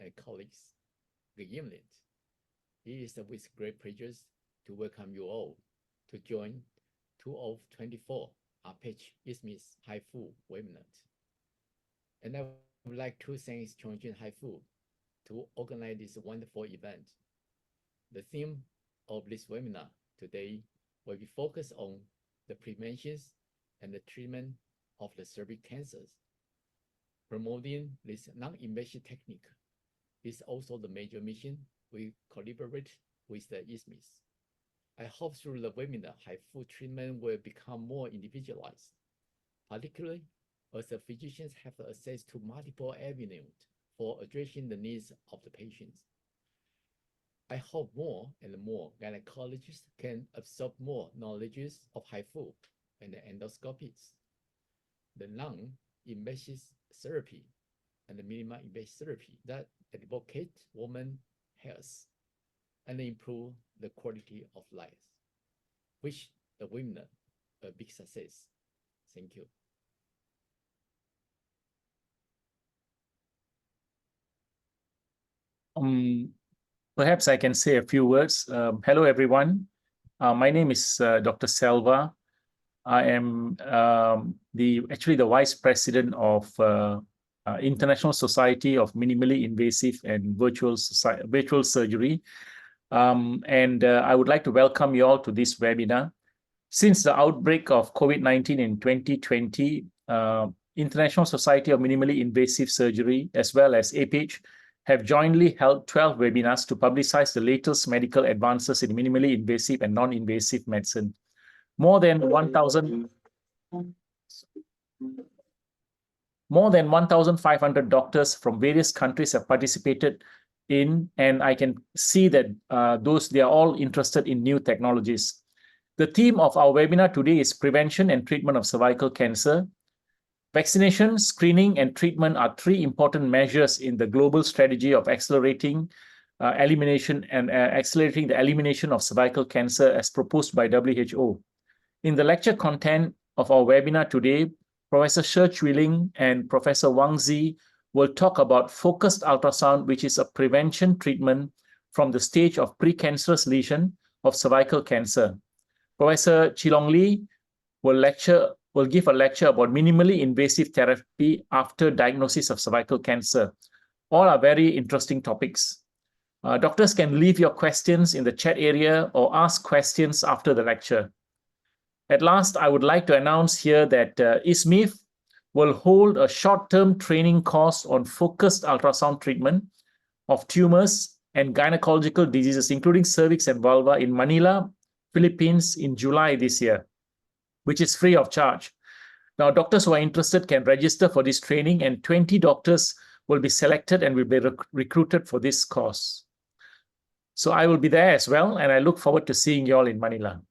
and colleagues, good evening. It is with great pleasure to welcome you all to join 2024 APAGE-ISMIVS HFU webinar. And I would like to thank Chongqing HFU to organize this wonderful event. The theme of this webinar today will be focused on the prevention and the treatment of the cervical cancers. Promoting this non-invasive technique is also the major mission we collaborate with the ISMIVS. I hope through the webinar, HFU treatment will become more individualized, particularly as the physicians have access to multiple avenues for addressing the needs of the patients. I hope more and more gynecologists can absorb more knowledge of HFU and endoscopies, the non-invasive therapy and the minimal invasive therapy that advocate women's health and improve the quality of life, which the webinar a big success. Thank you. Perhaps I can say a few words. Hello, everyone. My name is Dr. Selva. I am actually the Vice President of International Society of Minimally Invasive and Virtual Surgery. I would like to welcome you all to this webinar. Since the outbreak of COVID-19 in 2020, International Society of Minimally Invasive Surgery, as well as APAGE, have jointly held 12 webinars to publicize the latest medical advances in minimally invasive and non-invasive medicine. More than 1,500 doctors from various countries have participated in, and I can see that they are all interested in new technologies. The theme of our webinar today is prevention and treatment of cervical cancer. Vaccination, screening, and treatment are three important measures in the global strategy of accelerating the elimination of cervical cancer as proposed by WHO. In the lecture content of our webinar today, Professor Shi Chuiling and Professor Wang Zi will talk about focused ultrasound, which is a prevention treatment from the stage of precancerous lesion of cervical cancer. Professor Qilong Li will give a lecture about minimally invasive therapy after diagnosis of cervical cancer. All are very interesting topics. Doctors can leave your questions in the chat area or ask questions after the lecture. At last, I would like to announce here that ISMIVS will hold a short-term training course on focused ultrasound treatment of tumors and gynecological diseases, including cervix and vulva, in Manila, Philippines in July this year, which is free of charge. Now, doctors who are interested can register for this training, and 20 doctors will be selected and will be recruited for this course. So I will be there as well, and I look forward to seeing you all in Manila.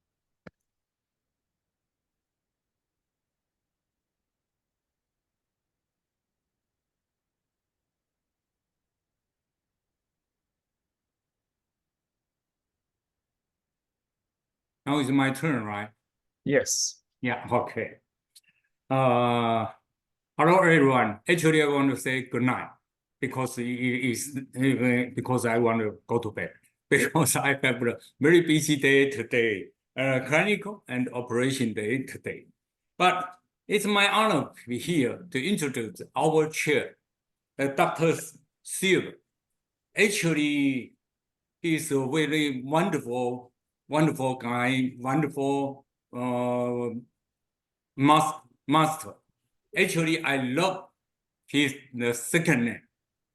Now it's my turn, right? Yes. Yeah, okay. Hello, everyone. Actually, I want to say good night because because I want to go to bed because I have a very busy day today, clinical and operation day today. But it's my honor to be here to introduce our chair, Dr. Silva. Actually, he's a very wonderful guy, wonderful master. Actually, I love the second name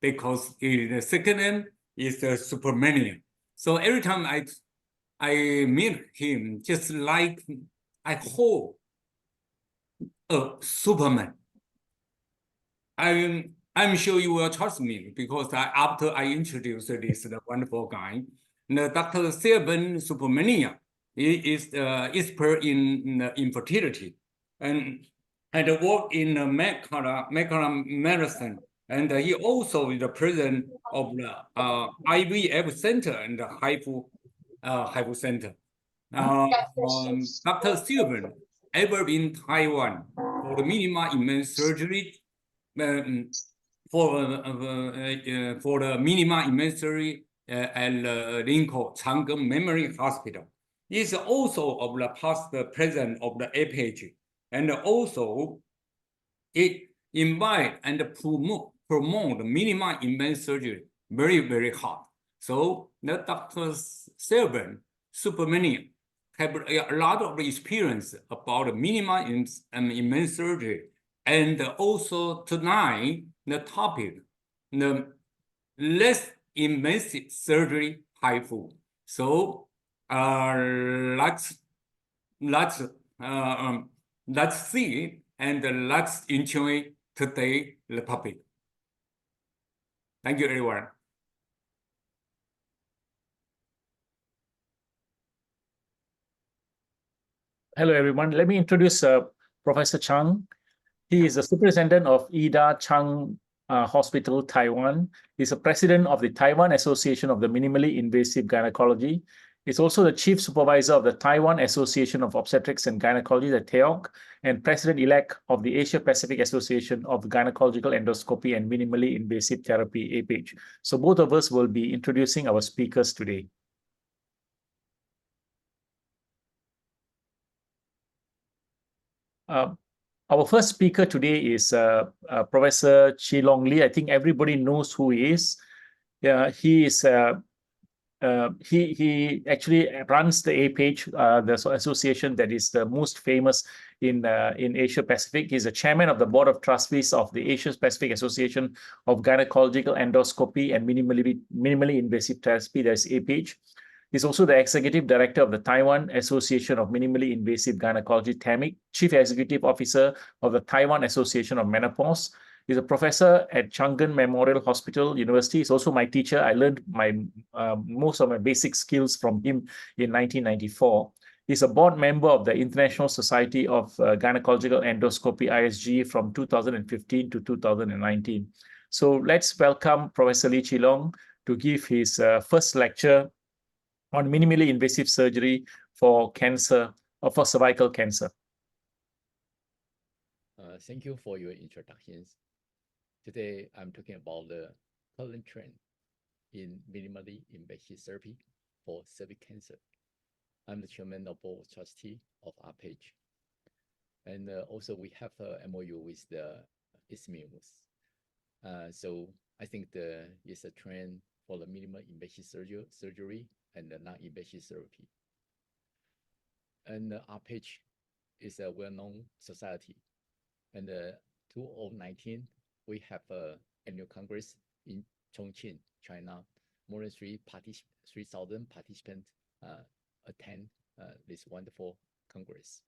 because the second name is Superman. So every time I meet him, just like I hold a Superman. I'm sure you will trust me because after I introduce this wonderful guy, Dr. Silvan Subramania is expert in infertility and work in Macala medicine, and he also is the president of the IVF Center and the HFU Center. Dr. Silvan ever in Taiwan for the minimal invasive surgery for the minimum inventory at Lincoln Chang'e Memory Hospital. It's also of the past president of the APAGE, and also it invite and promote minimum invasive surgery very hard. So the Dr. Selben Supermania have a lot of experience about minimum invasive surgery, and also tonight the topic, the less invasive surgery HFU. So let's see and let's enjoy today the topic. Thank you, everyone. Hello, everyone. Let me introduce Professor Chang. He is the superintendent of Ida Chang Hospital, Taiwan. He's the president of the Taiwan Association of the Minimally Invasive Gynecology. He's also the chief supervisor of the Taiwan Association of Obstetrics and Gynecology, the TAOG, and president-elect of the Asia Pacific Association of Gynecological Endoscopy and Minimally Invasive Therapy, APAGE. So both of us will be introducing our speakers today. Our first speaker today is Professor Chi Long Lee. I think everybody knows who he is. He is he actually runs the APAGE, the association that is the most famous in Asia Pacific. He's the chairman of the board of trustees of the Asia Pacific Association of Gynecological Endoscopy and Minimally Invasive Therapy, that's APAGE. He's also the executive director of the Taiwan Association of Minimally Invasive Gynecology, TAMIG, chief executive officer of the Taiwan Association of Menopause. He's a professor at Chang'e Memorial Hospital University. He's also my teacher. I learned most of my basic skills from him in 1994. He's a board member of the International Society of Gynecological Endoscopy, ISG, from 2015 to 2019. So let's welcome Professor Lee Chi Long to give his first lecture on minimally invasive surgery for cancer or for cervical cancer. Thank you for your introductions. Today, I'm talking about the current trend in minimally invasive therapy for cervical cancer. I'm the chairman of board trustee of APAGE. And also we have a MOU with the ISMIVS. So I think it's a trend for the minimal invasive surgery and the non-invasive therapy. And APAGE is a well-known society. And 2019, we have an annual congress in Chongqing, China. More than 3,000 participants attend this wonderful congress.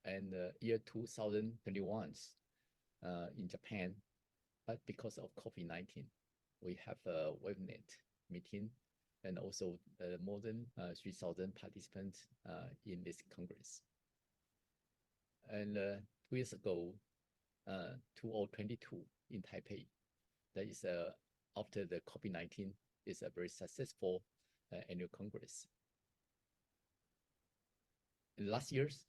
And year 2021 in Japan, but because of COVID-19, we have a webnet meeting, and also more than 3,000 participants in this congress. And 2 years ago, 2022 in Taipei, that is after the COVID-19, is a very successful annual congress. Last year's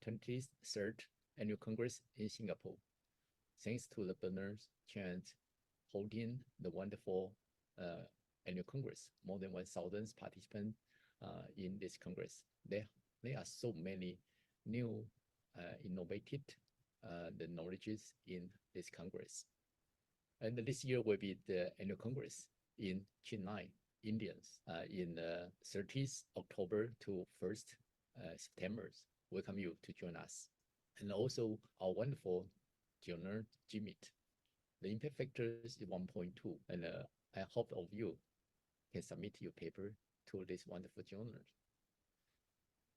23rd annual congress in Singapore, thanks to the Bernard Chance holding the wonderful annual congress, more than 1,000 participants in this congress. There are so many new innovative the knowledges in this congress. And this year will be the annual congress in Chennai, India, in 30th October to 1st September. Welcome you to join us. And also our wonderful journal, GMIT. The impact factor is 1.2, and I hope all of you can submit your paper to this wonderful journal.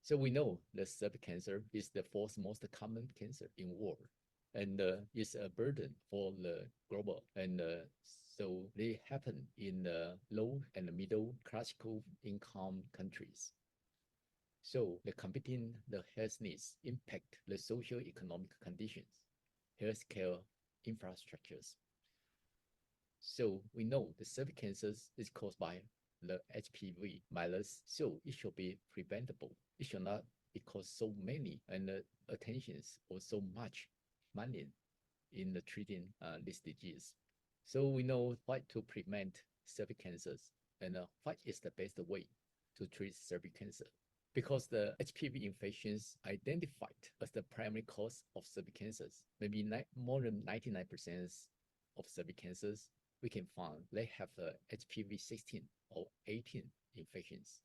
So we know that cervical cancer is the 4th most common cancer in the world, and it's a burden for the global. And so they happen in the low and the middle classical income countries. So the competing the health needs impact the socio-economic conditions, healthcare infrastructures. So we know the cervical cancer is caused by the HPV virus, so it should be preventable. It should not be cost so many and attentions or so much money in the treating this disease. So we know what to prevent cervical cancers and what is the best way to treat cervical cancer. Because the HPV infections identified as the primary cause of cervical cancers, maybe more than 99% of cervical cancers, we can find they have HPV 16 or 18 infections.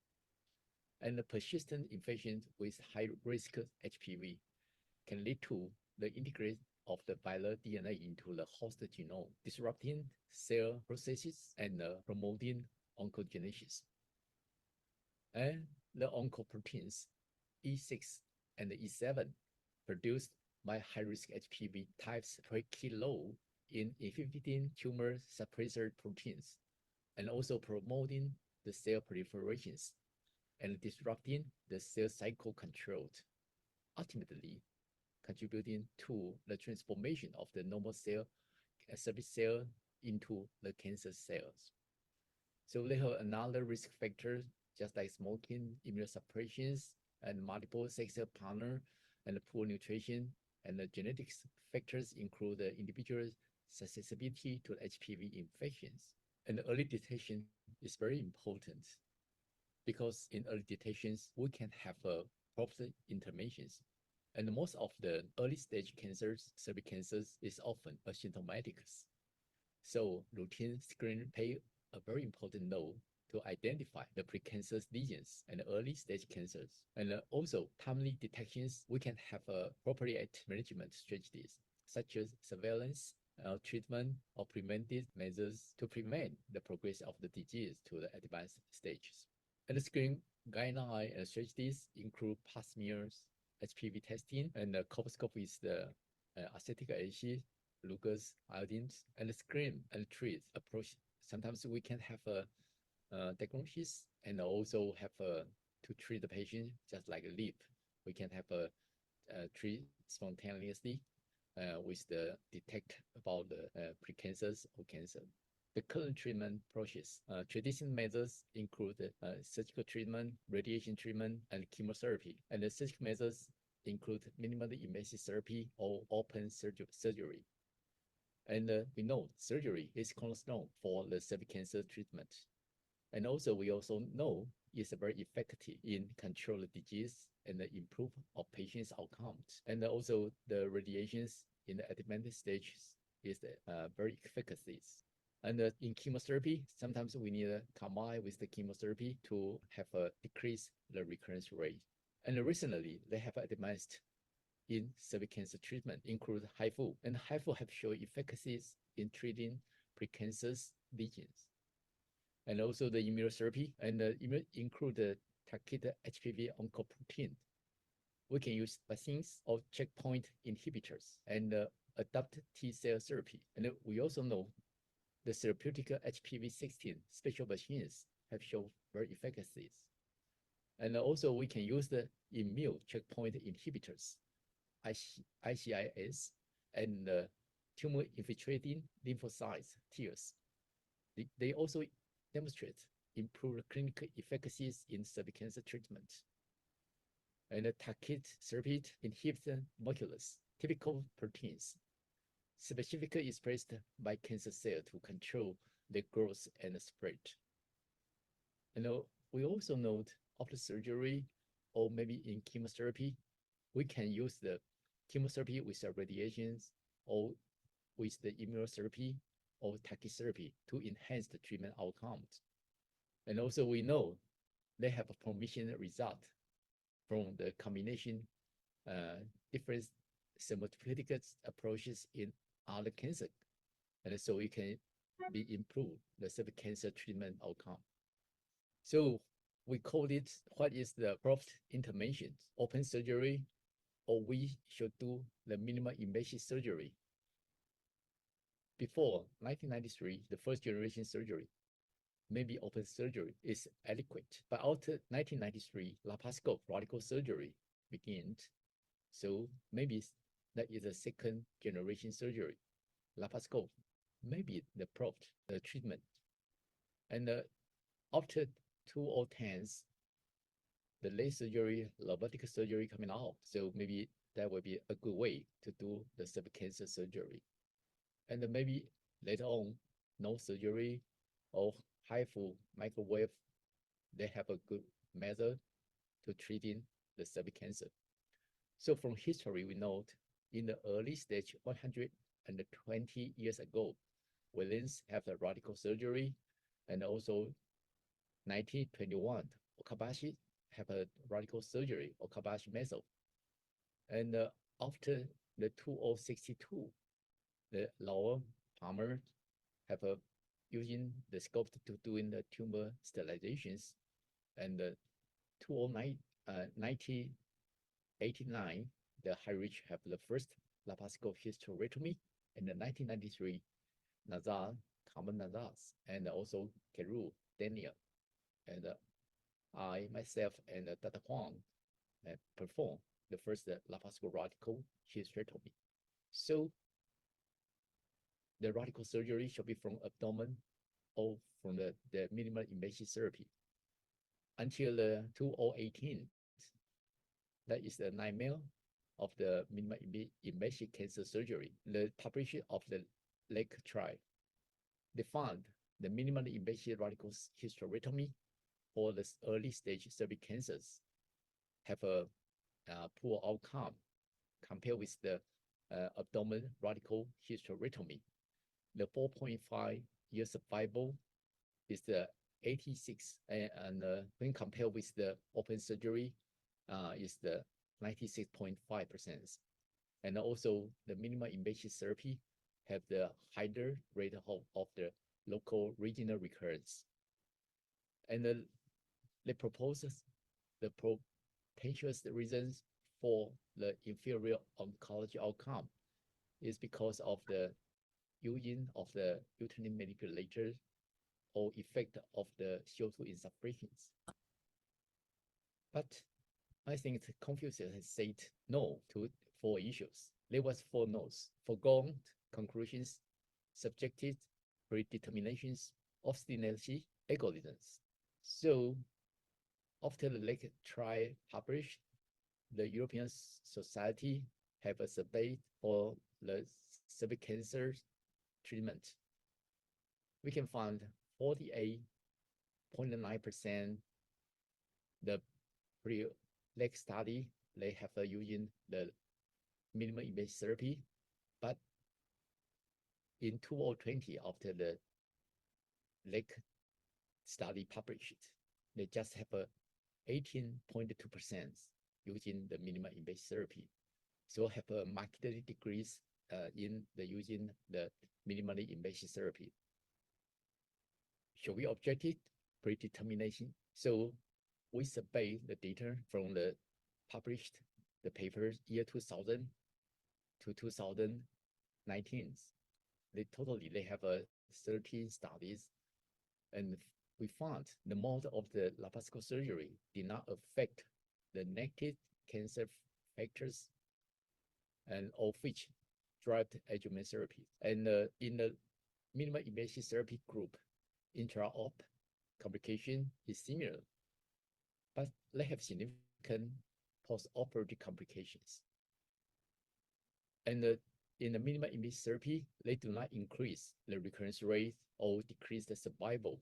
And the persistent infection with high risk HPV can lead to the integration of the viral DNA into the host genome, disrupting cell processes and promoting oncogenesis. And the oncoproteins E6 and E7 produced by high-risk HPV types play key role in inhibiting tumor suppressor proteins and also promoting the cell proliferations and disrupting the cell cycle control, ultimately contributing to the transformation of the normal cell, cervical cell into the cancer cells. So they have another risk factor, just like smoking, immunosuppressions, and multiple sexual partner, and poor nutrition, and the genetics factors include the individual's susceptibility to HPV infections. And early detection is very important because in early detections, we can have proper interventions. And most of the early stage cancers, cervical cancers, is often asymptomatic. So routine screening play a very important role to identify the precancerous lesions and early stage cancers. And also timely detections, we can have appropriate management strategies such as surveillance, treatment, or preventive measures to prevent the progression of the disease to the advanced stages. And the screening guideline and strategies include pap smears, HPV testing, and the colposcopy is the acetic acid, glucose, iodine, and the screen and treat approach. Sometimes we can have a diagnosis and also have to treat the patient just like a leap. We can have a treat spontaneously with the detect about the precancers or cancer. The current treatment approaches, traditional methods include surgical treatment, radiation treatment, and chemotherapy. And the surgical methods include minimally invasive therapy or open surgery. And we know surgery is cornerstone for the cervical cancer treatment. And also, we also know it's very effective in control the disease and improve of patients' outcomes. And also, the radiations in the advanced stages is very effective. And in chemotherapy, sometimes we need to combine with the chemotherapy to have a decrease the recurrence rate. And recently, they have advanced in cervical cancer treatment, include HFU. And HFU have shown efficacies in treating precancerous lesions. And also the immunotherapy, and include the targeted HPV oncoprotein. We can use vaccines or checkpoint inhibitors and adopt T-cell therapy. And we also know the therapeutic HPV 16 special vaccines have shown very efficacies. And also we can use the immune checkpoint inhibitors, ICIS, and tumor infiltrating lymphocytes, TILs. They also demonstrate improved clinical efficacies in cervical cancer treatment. And the targeted therapy inhibits molecules, typical proteins, specifically expressed by cancer cells to control the growth and spread. And we also note after surgery or maybe in chemotherapy, we can use the chemotherapy with the radiations or with the immunotherapy or targeted therapy to enhance the treatment outcomes. And also we know they have a promising result from the combination different therapeutic approaches in other cancer. And so it can be improved the cervical cancer treatment outcome. So we call it what is the prompt intervention, open surgery, or we should do the minimal invasive surgery. Before 1993, the first generation surgery, maybe open surgery is adequate. But after 1993, laparoscopic radical surgery began. So maybe that is a second generation surgery. Laparoscopic, maybe the prompt, the treatment. And after 2010s, the late surgery, robotic surgery coming out. So maybe that would be a good way to do the cervical cancer surgery. And then maybe later on, no surgery or HFU microwave, they have a good method to treating the cervical cancer. So from history, we note in the early stage, 120 years ago, Williams have the radical surgery, and also 1921, Okabashi have a radical surgery, Okabashi method. And after the 2062, the Lower Palmer have a using the scope to doing the tumor sterilizations, and 1989, the Heinrich have the first laparoscopic hysterectomy, and in 1993, Nazar, Carmen Nazars, and also Keru, Daniel, and I, myself, and Dr. Huang performed the first laparoscopic radical hysterectomy. So the radical surgery should be from abdomen or from the minimal invasive therapy. Until 2018, that is the nightmare of the minimal invasive cancer surgery. The publication of the Lake trial, they found the minimally invasive radical hysterectomy for the early stage cervical cancers have a poor outcome compared with the abdomen radical hysterectomy. The 4.5 year survival is the 86, and when compared with the open surgery, is the 96.5%. And also the minimal invasive therapy have the higher rate of the local regional recurrence. And they propose the potential reasons for the inferior oncology outcome is because of the using of the uterine manipulator or effect of the CO2 insufficiency. But I think Confucius has said no to 4 issues. There was 4 no's: foregone conclusions, subjective predeterminations, obstinacy, egoisms. So after the Lake trial published, the European Society have a survey for the cervical cancer treatment. We can find 48.9% the pre-Lake study, they have using the minimal invasive therapy, but in 2020, after the Lake study published, they just have a 18.2% using the minimal invasive therapy. So have a markedly decrease in the using the minimally invasive therapy. Should we objective predetermination? So we survey the data from the published the papers year 2000 to 2019. They have 13 studies, and we found the mode of the laparoscopic surgery did not affect the negative cancer factors, and of which drive adjuvant therapy. And in the minimal invasive therapy group, intra-op complication is similar, but they have significant post-operative complications. And in the minimal invasive therapy, they do not increase the recurrence rate or decrease the survival.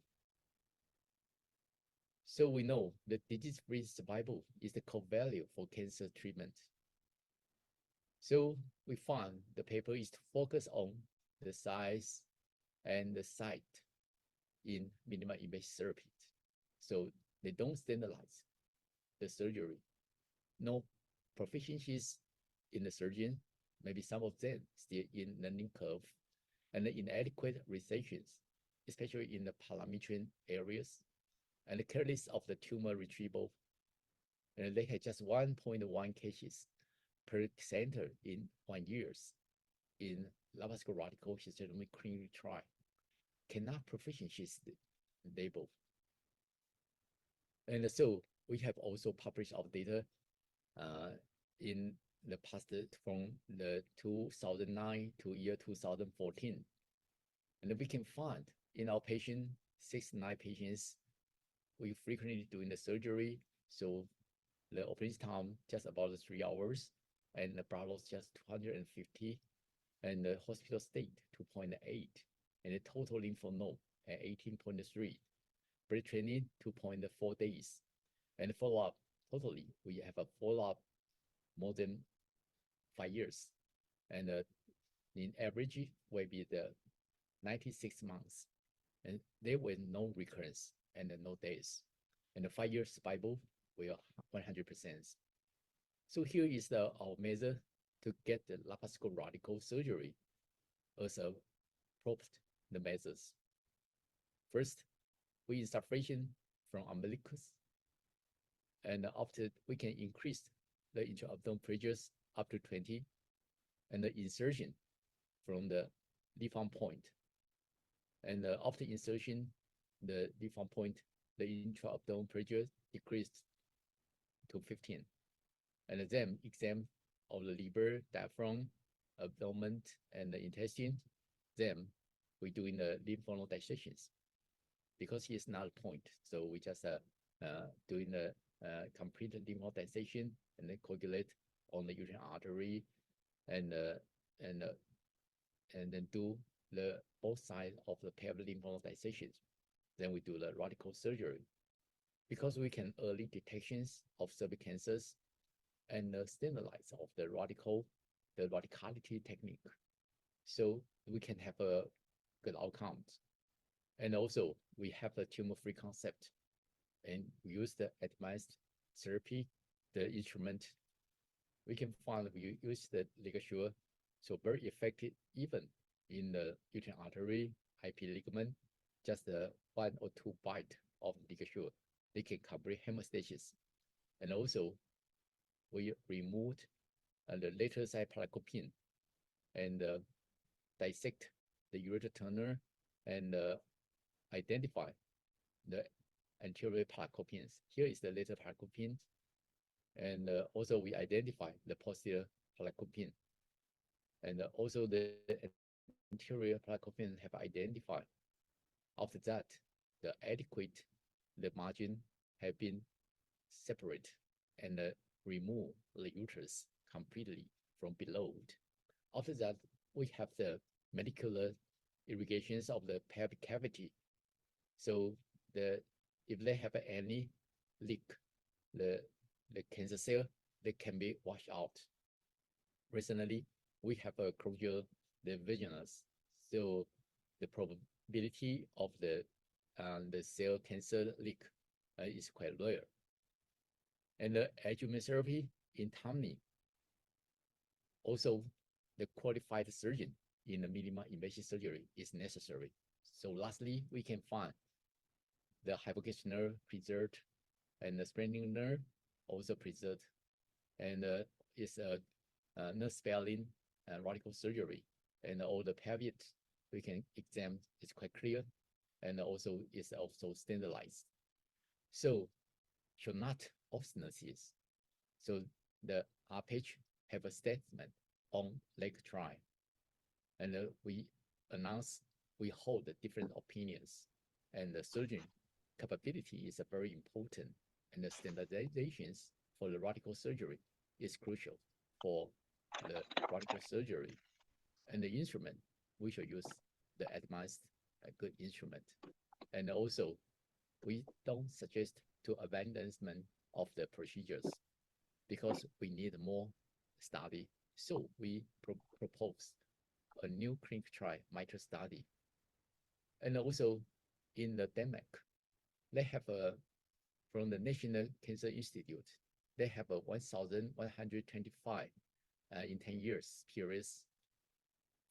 So we know that disease-free survival is the core value for cancer treatment. So we found the paper is to focus on the size and the site in minimal invasive therapy. So they don't standardize the surgery. No proficiencies in the surgeon, maybe some of them still in learning curve, and the inadequate resections, especially in the parametric areas, and the careless of the tumor retrieval. And they had just 1.1 cases per center in 1 year in laparoscopic radical hysterectomy clinical trial. Cannot proficiencies label. And so we have also published our data in the past from the 2009 to year 2014. And we can find in our patient, 69 patients, we frequently doing the surgery. So the operation time just about 3 hours, and the blood loss just 250. and the hospital state 2.8, and the total lymph node at 18.3, pre-training 2.4 days, and follow-up totally we have a follow-up more than 5 years, and in average will be the 96 months, and there were no recurrence and no deaths, and the 5 years survival will 100%. So here is our measure to get the laparoscopic radical surgery as a probed the measures. First, we insufflation from umbilicus, and after we can increase the intra-abdominal pressures up to 20, and the insertion from the deform point. And after insertion, the deform point, the intra-abdominal pressure decreased to 15. And then exam of the liver, diaphragm, abdomen, and the intestine. Then we doing the lymph node dissections. Because it's not a point, so we just doing the complete lymph node dissection and then coagulate on the uterine artery, and then do the both sides of the pelvic lymph node dissections. Then we do the radical surgery. Because we can early detections of cervical cancers and standardize of the radicality technique, so we can have a good outcome. And also we have the tumor-free concept, and we use the advanced therapy, the instrument. We can find we use the ligature, so very effective even in the uterine artery, IP ligament, just 1 or 2 bite of ligature, they can complete hemostasis. And also we removed the lateral side placopian and dissect the ureter tunnel and identify the anterior placopians. Here is the lateral placopian, and also we identify the posterior placopian, and also the anterior placopian have identified. After that, the adequate the margin have been separate and remove the uterus completely from below. After that, we have the molecular irrigations of the pelvic cavity. So if they have any leak, the cancer cell, they can be washed out. Recently, we have a closure the vaginals, so the probability of the cell cancer leak is quite rare. And the adjuvant therapy in tummy, also the qualified surgeon in the minimal invasive surgery is necessary. So lastly, we can find the hypoglossal nerve preserved and the splenic nerve also preserved, and it's a nerve sparing radical surgery, and all the pelvic we can examine is quite clear, and also is also standardized. So should not obstinacies. So the APAGE have a statement on leg trial, and we announce we hold different opinions, and the surgeon capability is very important, and the standardizations for the radical surgery is crucial for the radical surgery. And the instrument, we should use the advanced good instrument. And also, we don't suggest to abandonment of the procedures because we need more study. So we propose a new clinical trial mitral study. And also in the Denmark, they have from the National Cancer Institute, they have a 1,125 in 10 years periods,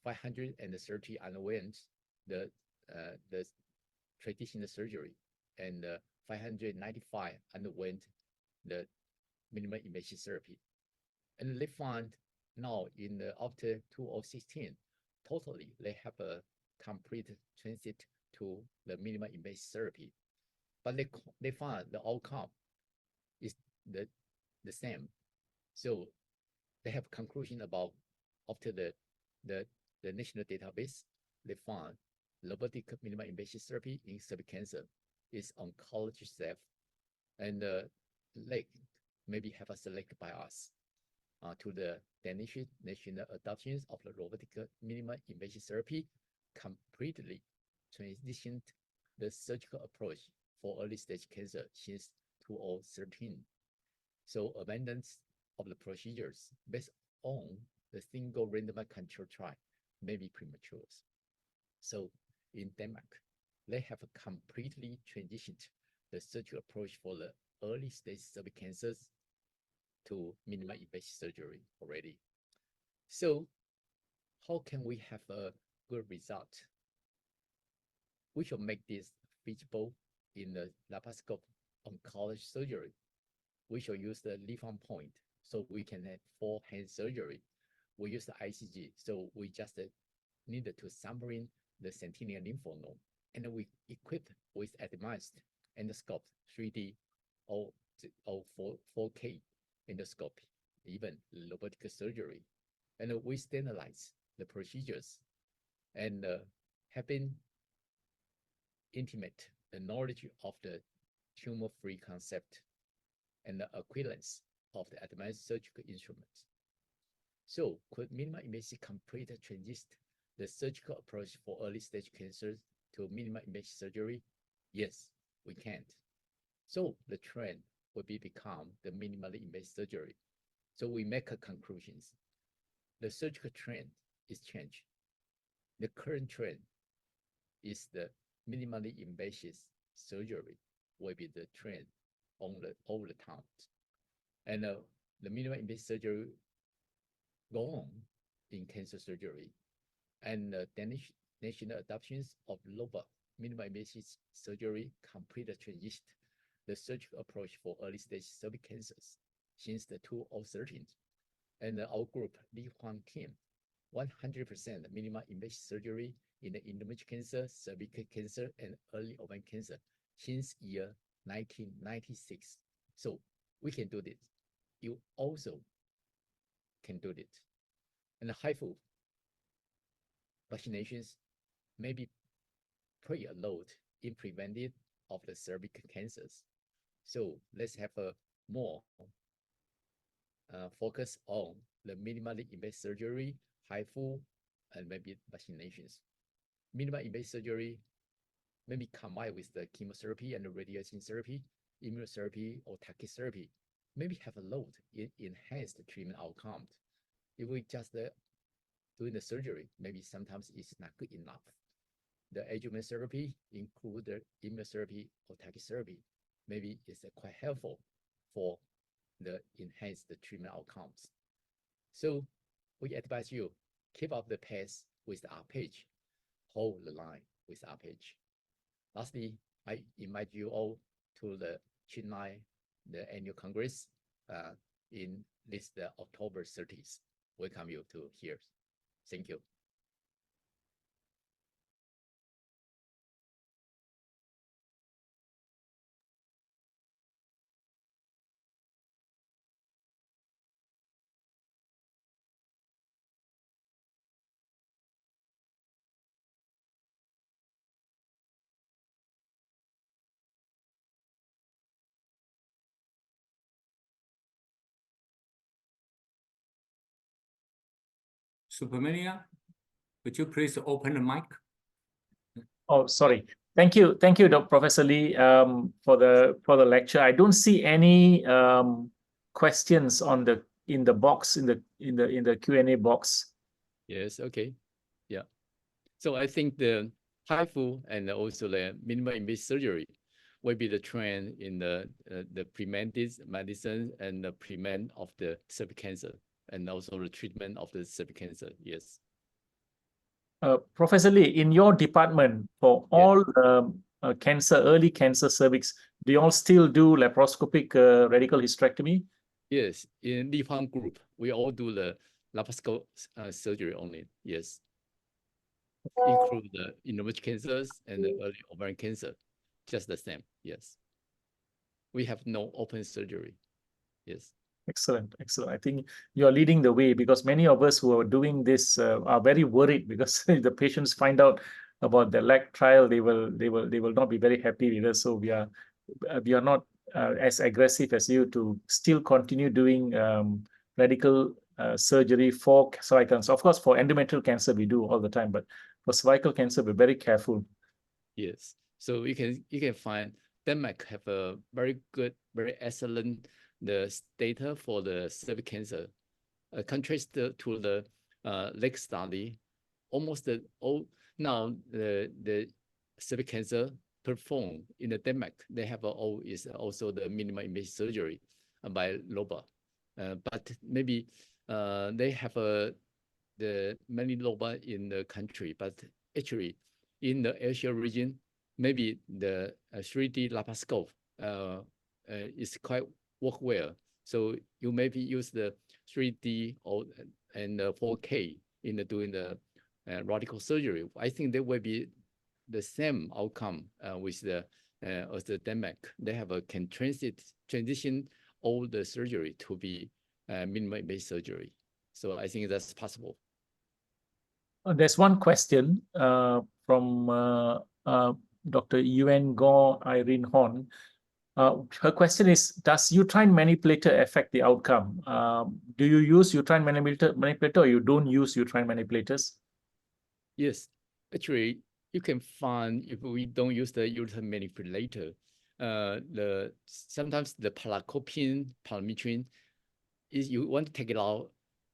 530 underwent the traditional surgery, and 595 underwent the minimal invasive therapy. And they found now in after 2016, totally they have a complete transit to the minimal invasive therapy. But they found the outcome is the same. So they have conclusion about after the national database, they found robotic minimal invasive therapy in cervical cancer is oncology safe, and leg maybe have a select by us. to the Danish national adoptions of the robotic minimal invasive therapy completely transitioned the surgical approach for early stage cancer since 2013. So abundance of the procedures based on the single randomized control trial may be premature. So in Denmark, they have completely transitioned the surgical approach for the early stage cervical cancers to minimal invasive surgery already. So how can we have a good result? We should make this feasible in the laparoscopic oncology surgery. We should use the leaf-on point so we can have forehand surgery. We use the ICG, so we just needed to sample in the sentinel lymph node, and we equipped with advanced endoscope 3D or 4K endoscopy, even robotic surgery. And we standardize the procedures and having intimate the knowledge of the tumor-free concept and the equivalence of the advanced surgical instruments. So could minimal invasive complete transition the surgical approach for early stage cancers to minimal invasive surgery? Yes, we can. So the trend will become the minimally invasive surgery. So we make conclusions. The surgical trend is changed. The current trend is the minimally invasive surgery will be the trend over the time. And the minimal invasive surgery go on in cancer surgery. And the Danish national adoptions of robot minimal invasive surgery completely transitioned the surgical approach for early stage cervical cancers since the 2013. And our group, Li Huang team, 100% minimal invasive surgery in the endometrial cancer, cervical cancer, and early ovarian cancer since year 1996. So we can do this. You also can do this. And the HFU vaccinations maybe play a role in preventing of the cervical cancers. So let's have a more focus on the minimally invasive surgery, HFU, and maybe vaccinations. Minimal invasive surgery maybe combined with the chemotherapy and the radiation therapy, immunotherapy, or target therapy, maybe have a load in enhanced treatment outcomes. If we just doing the surgery, maybe sometimes it's not good enough. The adjuvant therapy include the immunotherapy or target therapy, maybe it's quite helpful for the enhanced treatment outcomes. So we advise you keep up the pace with the APAGE, hold the line with APAGE. Lastly, I invite you all to the Chennai, the annual Congress in this October 30th. Welcome you to here. Thank you. Supermania, would you please open the mic? Oh, sorry. Thank you, Professor Lee, for the lecture. I don't see any questions on in the box in the Q&A box. Yes. Okay. Yeah. So I think the HFU and also the minimal invasive surgery will be the trend in the preventive medicine and the prevent of the cervical cancer and also the treatment of the cervical cancer. Yes. Professor Lee, in your department, for all cancer, early cancer cervix, do you all still do laparoscopic radical hysterectomy? Yes, in Li Huang group, we all do the laparoscopic surgery only. Yes, include the endometrial cancers and the early ovarian cancer, just the same. Yes, we have no open surgery. Yes. Excellent, excellent. I think you are leading the way, because many of us who are doing this are very worried, because the patients find out about the lag trial, they will not be very happy with us. So we are not as aggressive as you to still continue doing radical surgery for cervical cancer. Of course, for endometrial cancer, we do all the time, but for cervical cancer, we're very careful. Yes. So you can find Denmark have a very good, very excellent data for the cervical cancer. Contrast to the leg study, almost now the cervical cancer performed in the Denmark, they have is also the minimal invasive surgery by LOBA, but maybe they have the many LOBA in the country, but actually in the Asia region, maybe the 3D laparoscope is quite work well. So you maybe use the 3D and 4K in doing the radical surgery. I think there will be the same outcome with the as the Denmark. They have can transition all the surgery to be minimal invasive surgery. So I think that's possible. There's one question from Dr. Yuen Go Irene Horn. Her question is, does uterine manipulator affect the outcome? Do you use uterine manipulator or you don't use uterine manipulators? Yes, actually, you can find if we don't use the uterine manipulator, sometimes the parametrin is you want to take it out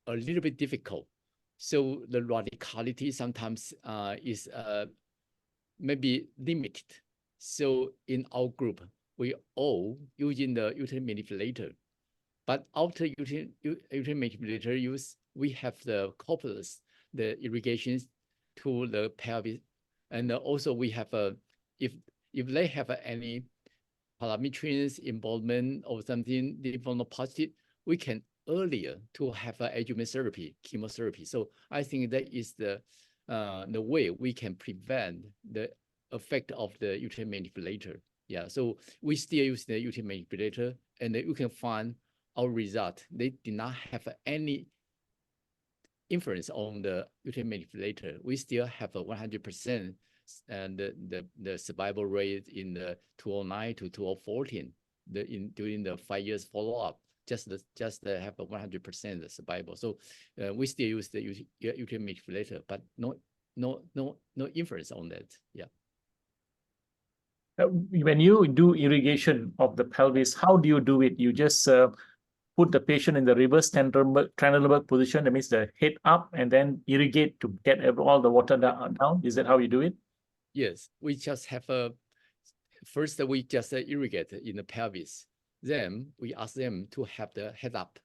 a little bit difficult. So the radicality sometimes is maybe limited. So in our group, we all using the uterine manipulator. But after uterine manipulator use, we have the couples, the irrigations to the pelvis. And also we have if they have any parametrins involvement or something lymphadenopathy, we can earlier to have adjuvant therapy, chemotherapy. So I think that is the way we can prevent the effect of the uterine manipulator. Yeah, so we still use the uterine manipulator, and you can find our result. They did not have any influence on the uterine manipulator. We still have a 100% and the survival rate in the 2009 to 2014 during the 5 years follow-up. Just have a 100% survival. So we still use the uterine manipulator, but no influence on that. Yeah. When you do irrigation of the pelvis, how do you do it? You just put the patient in the reverse Trendelenburg position, that means the head up, and then irrigate to get all the water down. Is that how you do it? Yes, we just have first we just irrigate in the pelvis. Then we ask them to have the head up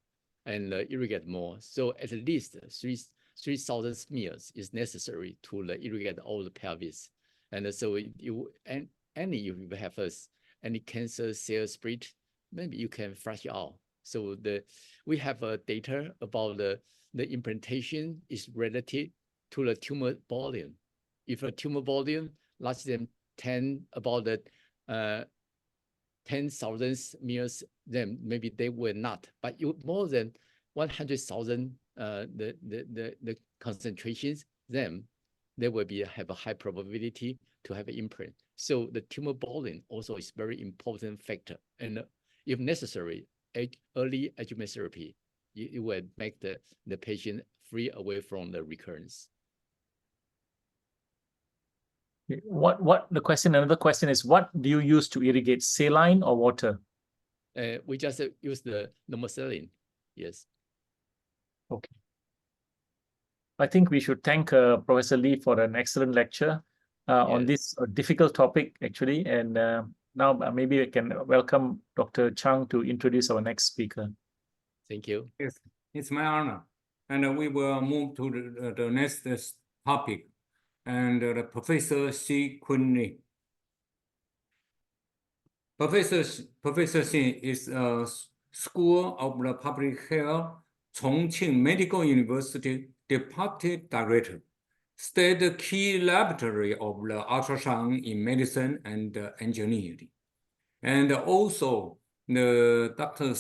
and irrigate more. So at least 3,000 smears is necessary to irrigate all the pelvis. And so if you have any cancer cell spread, maybe you can flush it out. So we have data about the implantation is relative to the tumor volume. If a tumor volume larger than about 10,000 smears, then maybe they will not. But more than 100,000 the concentrations, then they will have a high probability to have an implant. So the tumor volume also is very important factor. And if necessary, early adjuvant therapy, it will make the patient free away from the recurrence. Another question is, what do you use to irrigate, saline or water? We just use the normal saline. Yes. Okay. I think we should thank Professor Lee for an excellent lecture on this difficult topic, actually. And now maybe we can welcome Dr. Chang to introduce our next speaker. Thank you. Yes, it's my honor. And we will move to the next topic. And Professor Xi Kun-Lee. Professor Xi is a School of the Public Health, Chongqing Medical University Deputy Director, State Key Laboratory of the Ultrasound in Medicine and Engineering. And also, Professor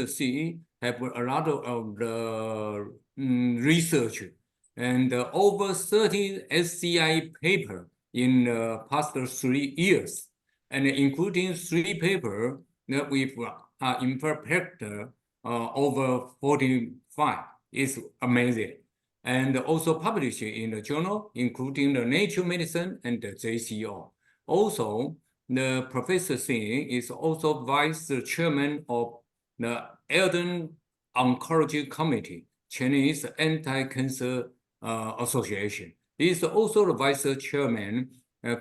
Xi have a lot of the research and over 30 SCI papers in the past 3 years, and including 3 papers that with imperfect over 45. It's amazing. And also published in the journal, including the Nature Medicine and the JCO. Also, the Professor Singh is also vice chairman of the Elden Oncology Committee, Chinese Anti-Cancer Association. He is also the vice chairman,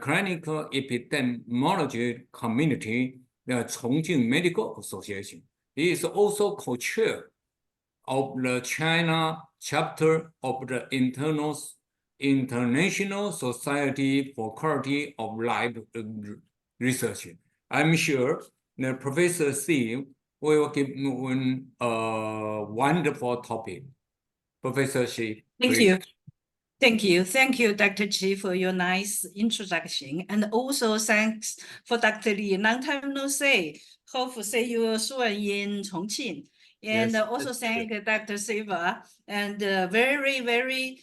Clinical Epidemiology Community, the Chongqing Medical Association. He is also co-chair of the China chapter of the International Society for Quality of Life Research. I'm sure the Professor Xi will give a wonderful topic. Professor Xi, Thank please. you. Thank you. Thank you, Dr. Chi, for your nice introduction. And also thanks for Dr. Li. Long time no see. Hope to see you soon in Chongqing. And Yes, also that's thank Dr. Silva. And very, very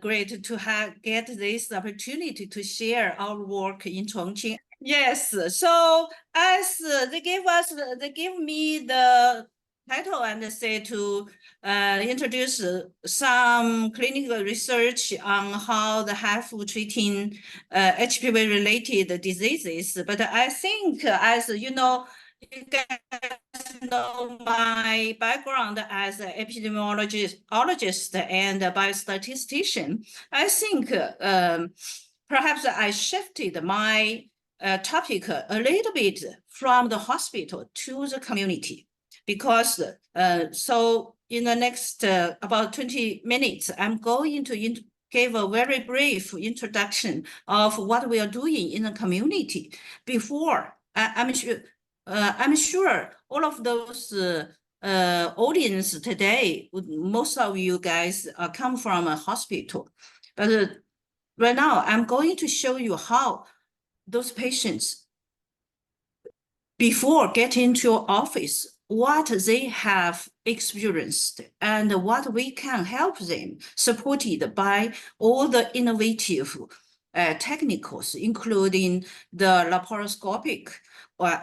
great to get this opportunity to share our work in Chongqing. Yes, so as they give me the title and say to introduce some clinical research on how the HFU treating HPV-related diseases. But I think, as you know, you guys know my background as an epidemiologist and a biostatistician. I think perhaps I shifted my topic a little bit from the hospital to the community. Because so in the next about 20 minutes, I'm going to give a very brief introduction of what we are doing in the community. Before, I'm sure all of those audience today, most of you guys come from a hospital. But right now, I'm going to show you how those patients, before getting to your office, what they have experienced and what we can help them, supported by all the innovative technicals, including the laparoscopic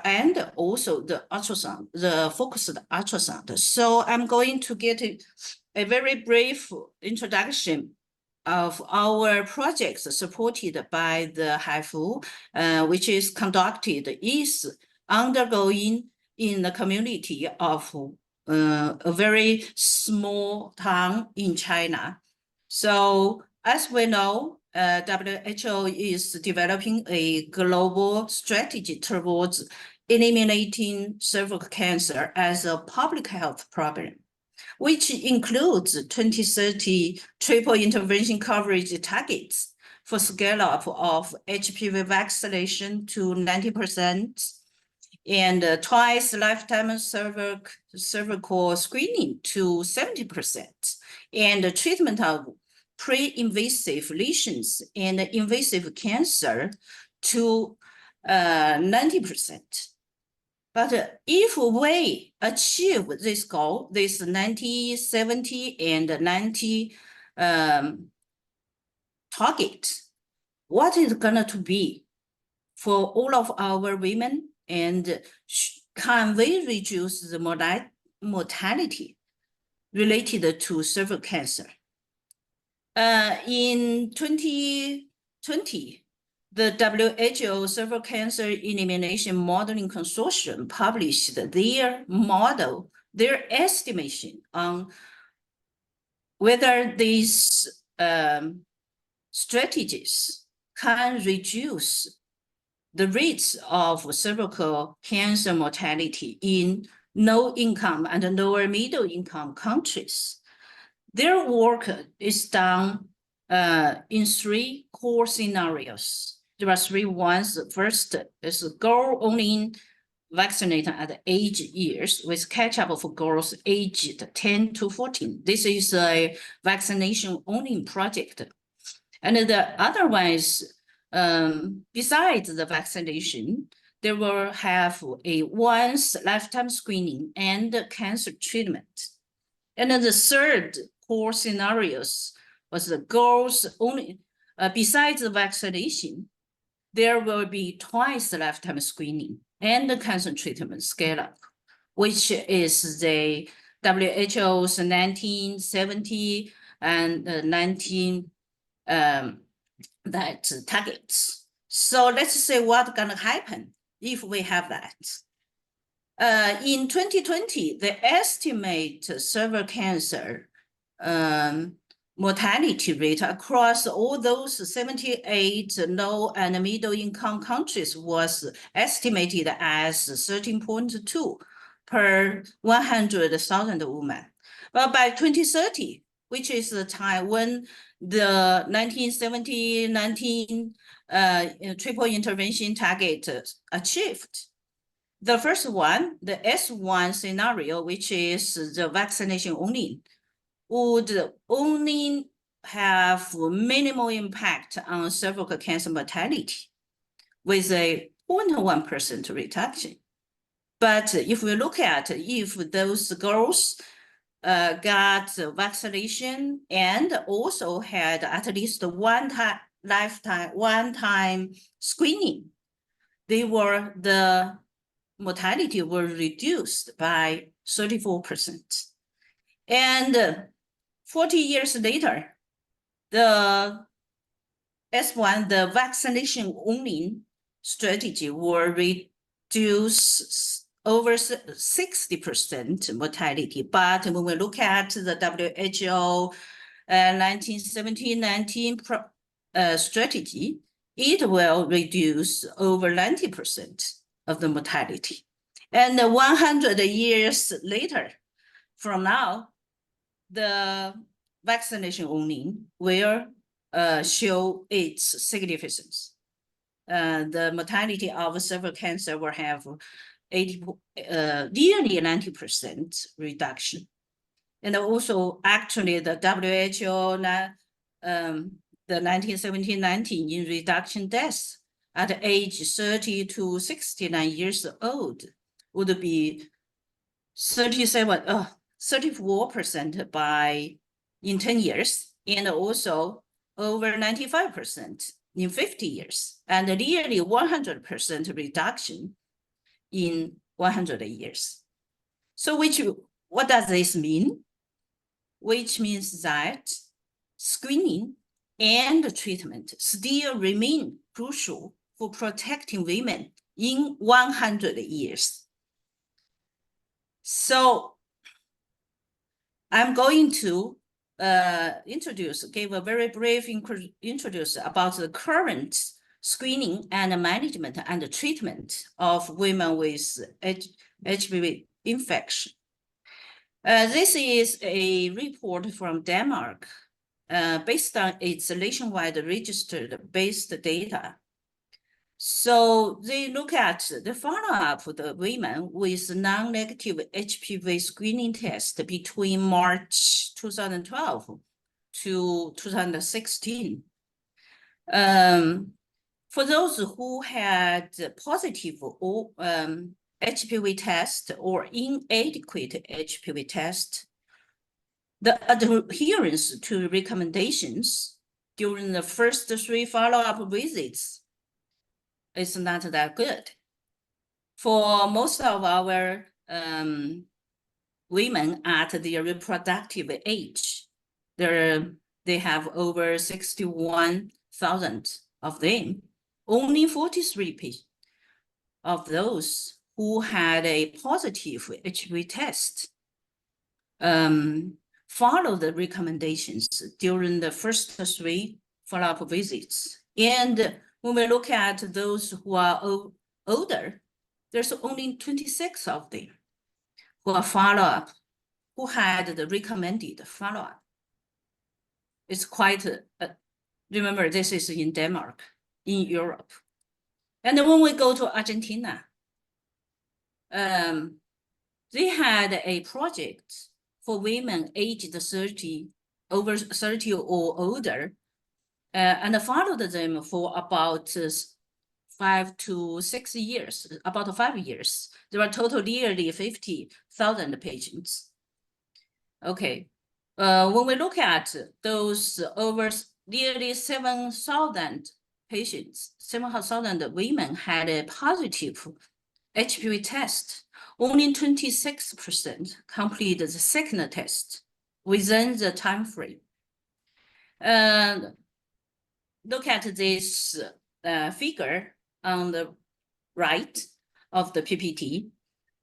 and also the ultrasound, the focused ultrasound. So I'm going to get a very brief introduction of our projects supported by the HFU, which is conducted, is undergoing in the community of a very small town in China. So as we know, WHO is developing a global strategy towards eliminating cervical cancer as a public health problem, which includes 2030 triple intervention coverage targets for scale up of HPV vaccination to 90%, and twice lifetime cervical screening to 70%, and the treatment of pre-invasive lesions and invasive cancer to 90%. But if we achieve this goal, this 90, 70, and 90 target, what is going to be for all of our women, and can we reduce the mortality related to cervical cancer? In 2020, the WHO Cervical Cancer Elimination Modeling Consortium published their model, their estimation on whether these strategies can reduce the rates of cervical cancer mortality in low-income and lower middle-income countries. Their work is done in 3 core scenarios. There are 3 ones. First is girl only vaccinated at age years with catch-up for girls aged 10 to 14. This is a vaccination only project. And the other one is, besides the vaccination, they will have a once lifetime screening and cancer treatment. And then the third core scenarios was the girls only, besides the vaccination, there will be twice lifetime screening and the cancer treatment scale up. which is the WHO's 1970 and 19 that targets. So let's say what's gonna happen if we have that. In 2020, the estimate cervical cancer mortality rate across all those 78 low and middle income countries was estimated as 13.2 per 100,000 women. But by 2030, which is the time when the 1970-19 triple intervention target achieved, the first one, the S1 scenario, which is the vaccination only, would only have minimal impact on cervical cancer mortality with a 0.1% reduction. But if we look at if those girls got vaccination and also had at least one time screening, the mortality were reduced by 34%. And 40 years later, the S1, the vaccination only strategy will reduce over 60% mortality. But when we look at the WHO 1917-19 strategy, it will reduce over 90% of the mortality. And 100 years later from now, the vaccination only will show its significance. The mortality of cervical cancer will have nearly 90% reduction. And also, actually, the WHO, the 1917-19 in reduction deaths at age 30 to 69 years old would be 34% in 10 years, and also over 95% in 50 years, and nearly 100% reduction in 100 years. So what does this mean? Which means that screening and treatment still remain crucial for protecting women in 100 years. So I'm going to give a very brief introduction about the current screening and management and treatment of women with HPV infection. This is a report from Denmark based on its nationwide registered based data. So they look at the follow-up of the women with non-negative HPV screening test between March 2012 to 2016. For those who had positive HPV test or inadequate HPV test, the adherence to recommendations during the first 3 follow-up visits is not that good. For most of our women at their reproductive age, they have over 61,000 of them. Only 43 of those who had a positive HPV test follow the recommendations during the first 3 follow-up visits. And when we look at those who are older, there's only 26 of them who are follow-up, who had the recommended follow-up. It's quite, remember, this is in Denmark, in Europe. And then when we go to Argentina, they had a project for women aged 30, over 30 or older, and followed them for about 5 to 6 years, about 5 years. There were total nearly 50,000 patients. Okay, when we look at those over nearly 7,000 patients, 7,000 women had a positive HPV test, only 26% completed the second test within the time frame. And look at this figure on the right of the PPT.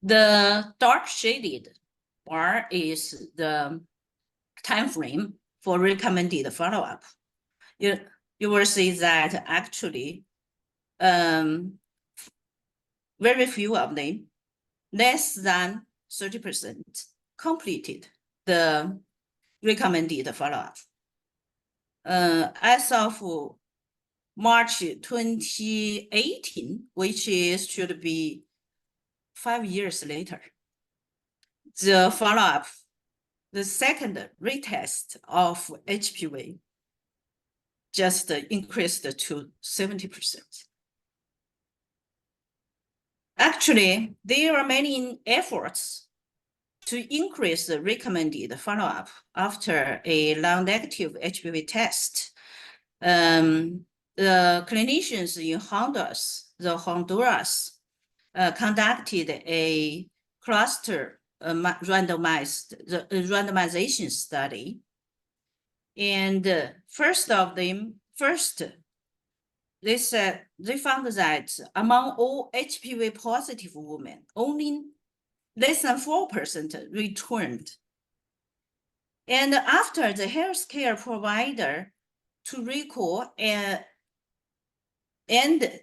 The dark shaded bar is the time frame for recommended follow-up. You will see that actually very few of them, less than 30%, completed the recommended follow-up. As of March 2018, which should be 5 years later, the follow-up, the second retest of HPV just increased to 70%. Actually, there are many efforts to increase the recommended follow-up after a non-negative HPV test. The clinicians in Honduras conducted a cluster randomization study. And first, they found that among all HPV positive women, only less than 4% returned. And after the healthcare provider to recall and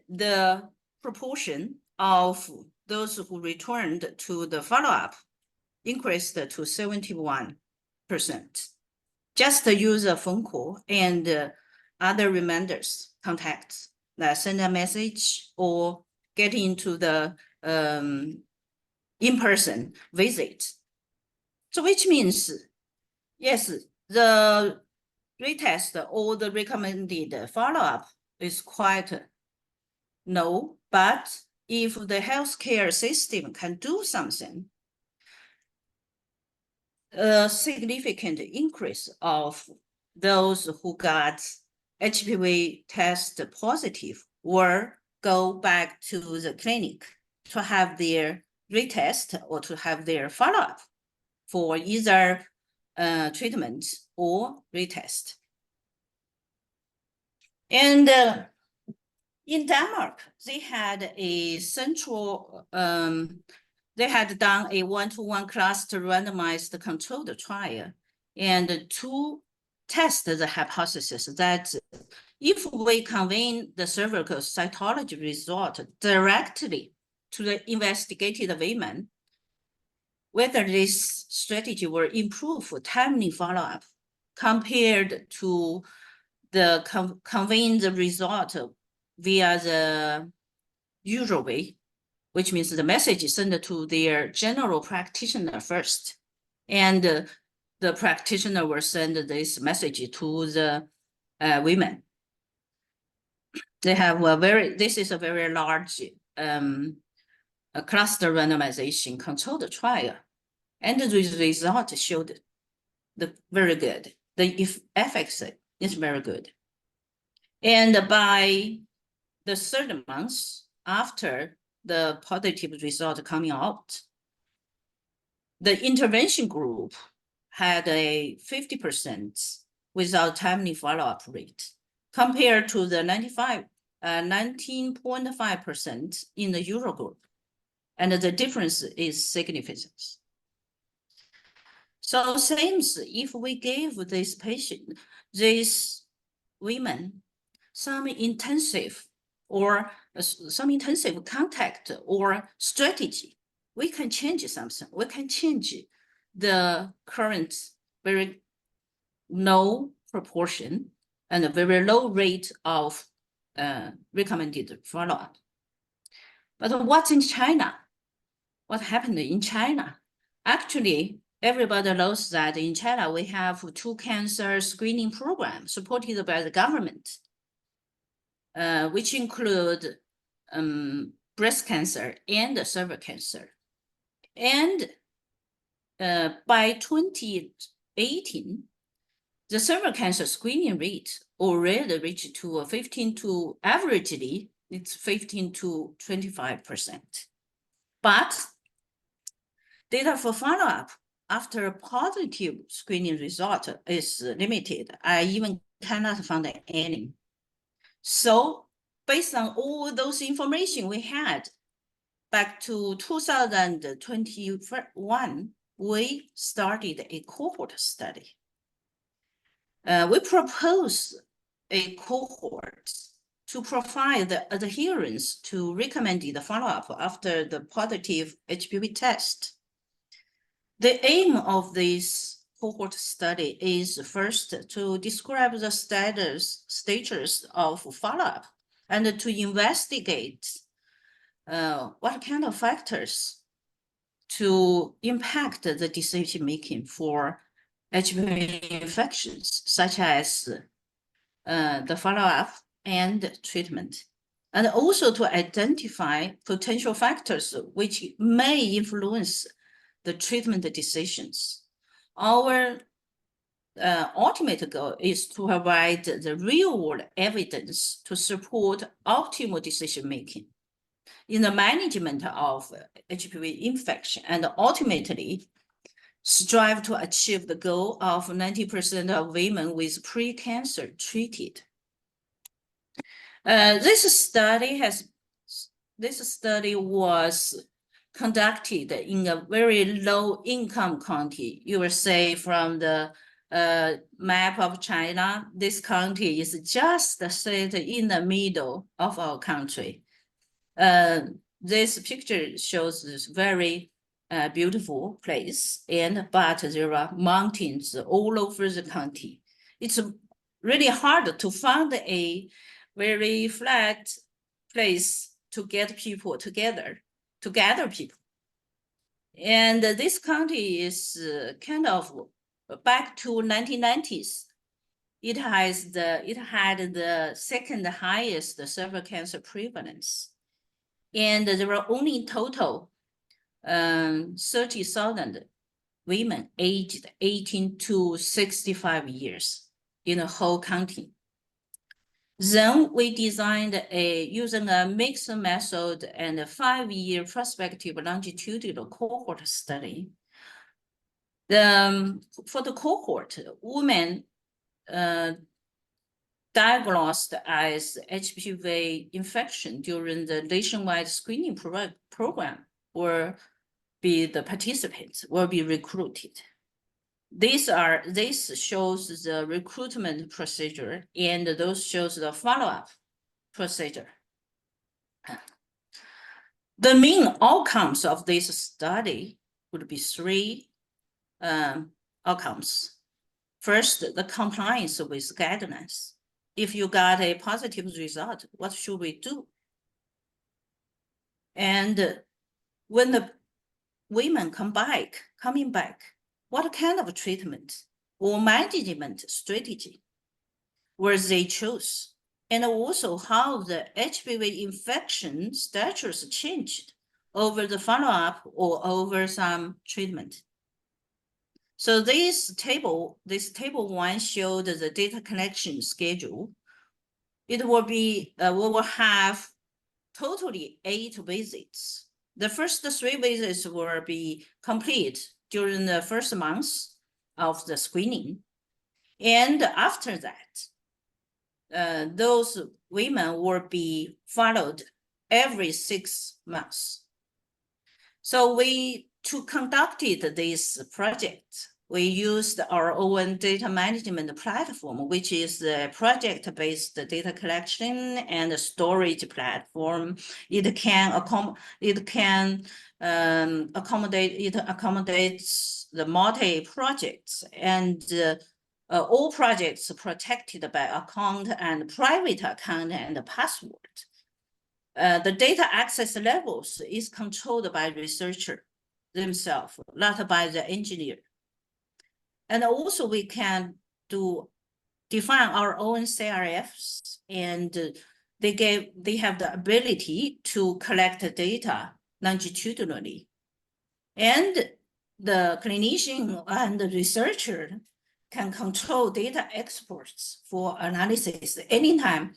the proportion of those who returned to the follow-up increased to 71%. Just use a phone call and other reminders, contacts, like send a message or get into the in-person visit. So which means, yes, the retest or the recommended follow-up is quite low, but if the healthcare system can do something, a significant increase of those who got HPV test positive will go back to the clinic to have their retest or to have their follow-up for either treatment or retest. And in Denmark, they had a central, they had done a 1-to-1 cluster randomized controlled trial and to test the hypothesis that if we convene the cervical cytology result directly to the investigated women, whether this strategy will improve timely follow-up compared to the conveying the result via the usual way, which means the message is sent to their general practitioner first. And the practitioner will send this message to the women. They have this is a very large a cluster randomization controlled trial. And the result showed very good. The efficacy is very good. And by the third month after the positive result coming out, the intervention group had a 50% without timely follow-up rate compared to the 19.5% in the Euro group. And the difference is significant. So seems if we gave this patient, these women, some intensive contact or strategy, we can change something. We can change the current very low proportion and a very low rate of recommended follow-up. But what's in China? What happened in China? Actually, everybody knows that in China, we have 2 cancer screening programs supported by the government, which include breast cancer and cervical cancer. And by 2018, the cervical cancer screening rate already reached to averagely, it's 15 to 25%. But data for follow-up after a positive screening result is limited. I even cannot find any. So based on all those information we had back to 2021, we started a cohort study. We proposed a cohort to provide the adherence to recommended follow-up after the positive HPV test. The aim of this cohort study is first to describe the status of follow-up and to investigate what kind of factors to impact the decision-making for HPV infections, such as the follow-up and treatment, and also to identify potential factors which may influence the treatment decisions. Our ultimate goal is to provide the real-world evidence to support optimal decision-making in the management of HPV infection, and ultimately strive to achieve the goal of 90% of women with pre-cancer treated. This study was conducted in a very low-income county. You will say from the map of China, this county is just set in the middle of our country. This picture shows this very beautiful place, but there are mountains all over the county. It's really hard to find a very flat place to get people together, to gather people. And this county is kind of back to 1990s. It had the second highest cervical cancer prevalence. And there were only in total 30,000 women aged 18 to 65 years in the whole county. Then we designed using a mixed method and a 5-year prospective longitudinal cohort study. For the cohort, women diagnosed as HPV infection during the nationwide screening program will be the participants, will be recruited. This shows the recruitment procedure, and those shows the follow-up procedure. The main outcomes of this study would be 3 outcomes. First, the compliance with guidelines. If you got a positive result, what should we do? And when the women coming back, what kind of treatment or management strategy will they choose? And also how the HPV infection status changed over the follow-up or over some treatment. So this table 1 showed the data collection schedule. It will be, we will have totally 8 visits. The first 3 visits will be complete during the first month of the screening. And after that, those women will be followed every 6 months. So to conduct this project, we used our own data management platform, which is a project-based data collection and storage platform. It accommodates the multi-projects, and all projects protected by account and private account and password. The data access levels is controlled by researcher themselves, not by the engineer. And also we can define our own CRFs, and they have the ability to collect data longitudinally. And the clinician and the researcher can control data exports for analysis anytime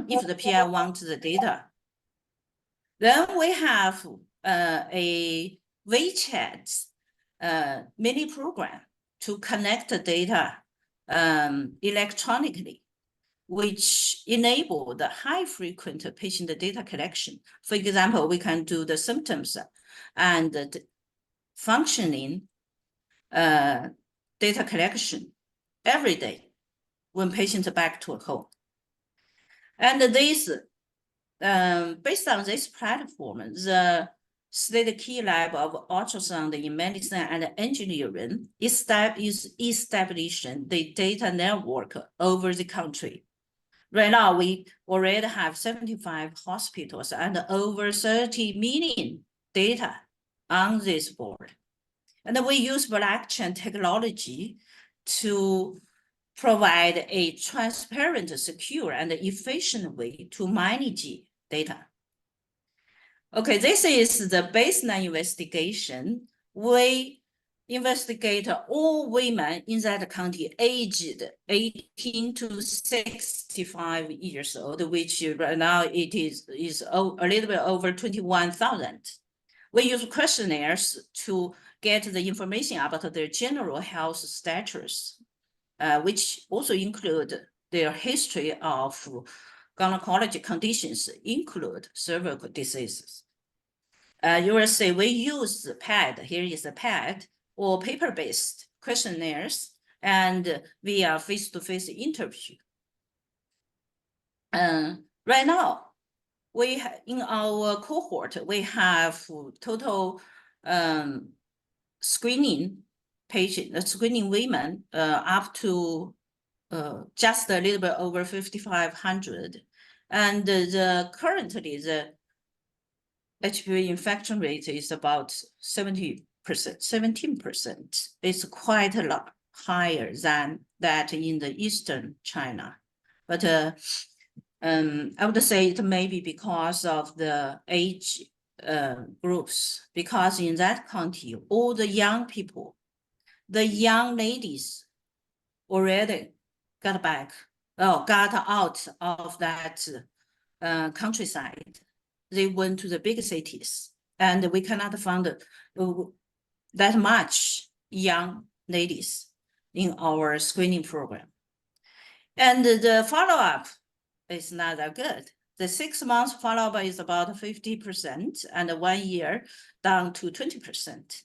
if the PI wants the data. Then we have a WeChat mini program to connect the data electronically, which enable the high frequent patient data collection. For example, we can do the symptoms and the functioning data collection every day when patients are back to home. And this, based on this platform, the State Key Lab of Ultrasound in Medicine and Engineering is establishing the data network over the country. Right now, we already have 75 hospitals and over 30 million data on this board. And we use blockchain technology to provide a transparent, secure, and efficient way to manage data. Okay, this is the baseline investigation. We investigate all women in that county aged 18 to 65 years old, which right now it is a little bit over 21,000. We use questionnaires to get the information about their general health status, which also include their history of gynecologic conditions, include cervical diseases. You will see we use the pad, here is the pad, or paper-based questionnaires, and via face-to-face interview. Right now, in our cohort, we have total screening women up to just a little bit over 5,500. And currently the HPV infection rate is about 17%. It's quite a lot higher than that in the Eastern China. But I would say it may be because of the age groups, because in that county, all the young people, the young ladies already got out of that countryside. They went to the big cities, and we cannot find that much young ladies in our screening program. And the follow-up is not that good. The 6 months follow-up is about 50%, and 1 year down to 20%.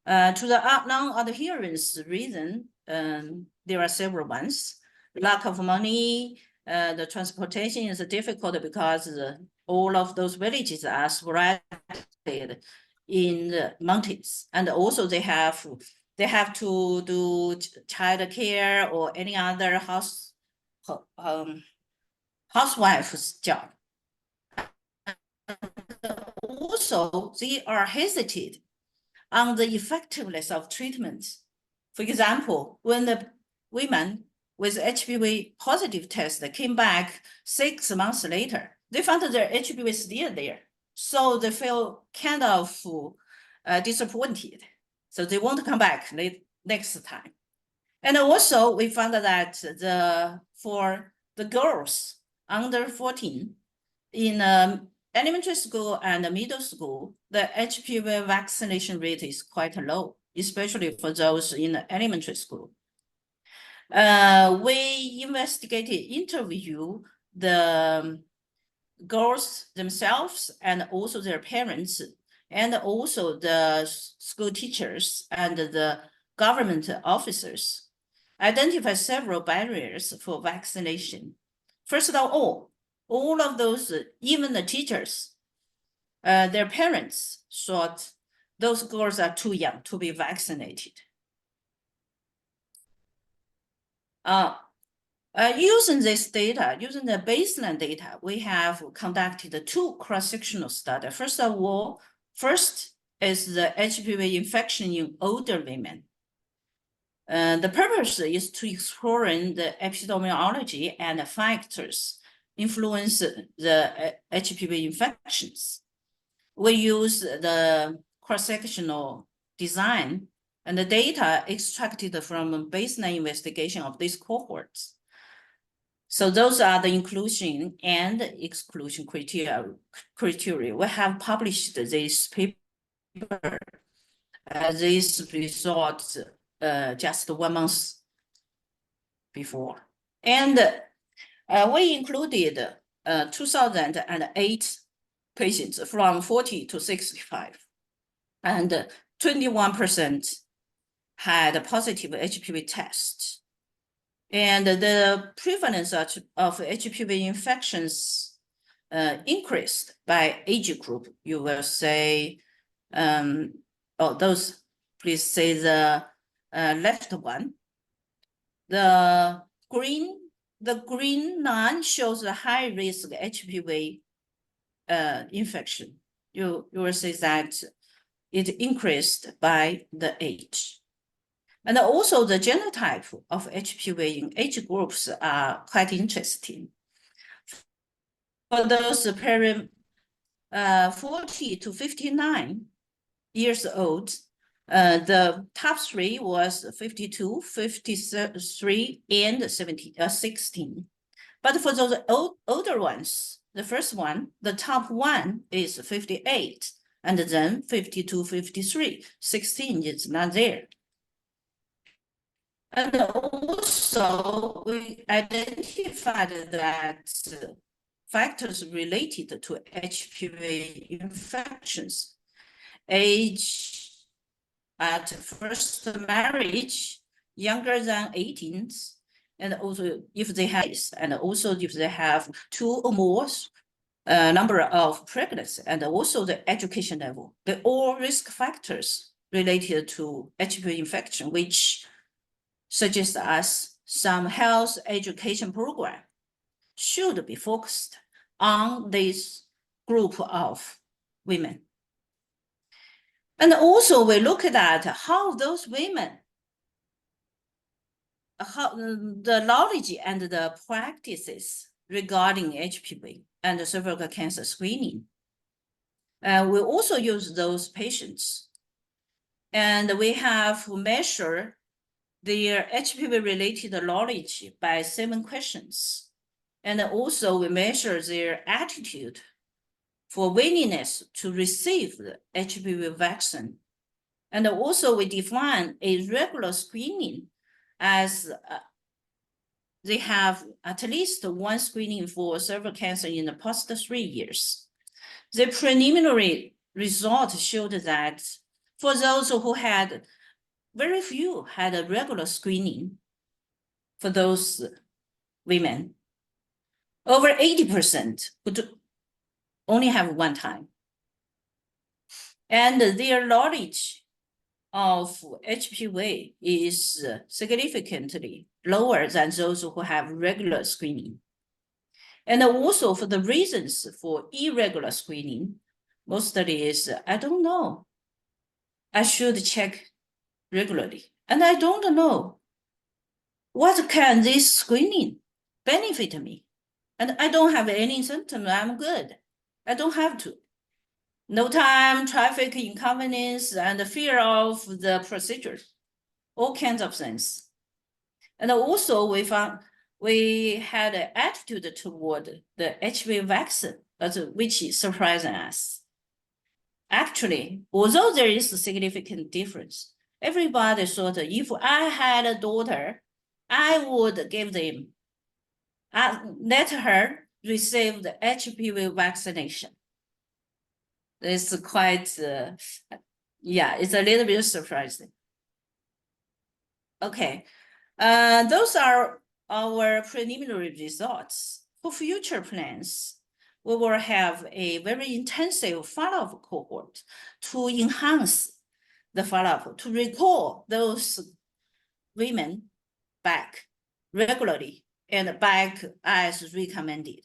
To the non-adherence reason, there are several ones. Lack of money, the transportation is difficult because all of those villages are spread in the mountains, and also they have to do child care or any other housewife's job. Also, they are hesitant on the effectiveness of treatments. For example, when the women with HPV positive test came back 6 months later, they found that their HPV is still there. So they feel kind of disappointed. So they won't come back next time. And also we found that for the girls under 14 in elementary school and middle school, the HPV vaccination rate is quite low, especially for those in elementary school. We interview the girls themselves and also their parents, and also the school teachers and the government officers, identify several barriers for vaccination. First of all of those, even the teachers, their parents thought those girls are too young to be vaccinated. Using this data, using the baseline data, we have conducted 2 cross-sectional studies. First is the HPV infection in older women. The purpose is to explore the epidemiology and factors influence the HPV infections. We use the cross-sectional design and the data extracted from baseline investigation of these cohorts. So those are the inclusion and exclusion criteria. We have published this paper, these results just 1 month before. And we included 2008 patients from 40 to 65, and 21% had a positive HPV test. And the prevalence of HPV infections increased by age group. You will say, those, please say the left one. The green line shows the high risk HPV infection. You will see that it increased by the age. And also the genotype of HPV in age groups are quite interesting. For those 40 to 59 years old, the top three was 52, 53, and 16. But for those older ones, the first one, the top one is 58, and then 52, 53, 16 is not there. And also, we identified that factors related to HPV infections, age at first marriage, younger than 18, and also if they have, and also if they have 2 or more number of pregnancy, and also the education level, they're all risk factors related to HPV infection, which suggests us some health education program should be focused on this group of women. And also we look at how those women, how the knowledge and the practices regarding HPV and cervical cancer screening. We also use those patients. And we have measured their HPV-related knowledge by 7 questions. And also we measure their attitude for willingness to receive the HPV vaccine. And also we define a regular screening as they have at least 1 screening for cervical cancer in the past 3 years. The preliminary results showed that for those who had, very few had a regular screening for those women. Over 80% would only have 1 time. And their knowledge of HPV is significantly lower than those who have regular screening. And also for the reasons for irregular screening, mostly is, I don't know. I should check regularly. And I don't know, what can this screening benefit me? And I don't have any symptom, I'm good. I don't have to. No time, traffic inconvenience, and fear of the procedure, all kinds of things. And also we found we had an attitude toward the HPV vaccine, which is surprising us. Actually, although there is a significant difference, everybody thought if I had a daughter, I would give them, let her receive the HPV vaccination. It's quite, yeah, it's a little bit surprising. Okay, those are our preliminary results. For future plans, we will have a very intensive follow-up cohort to enhance the follow-up, to recall those women back regularly and back as recommended.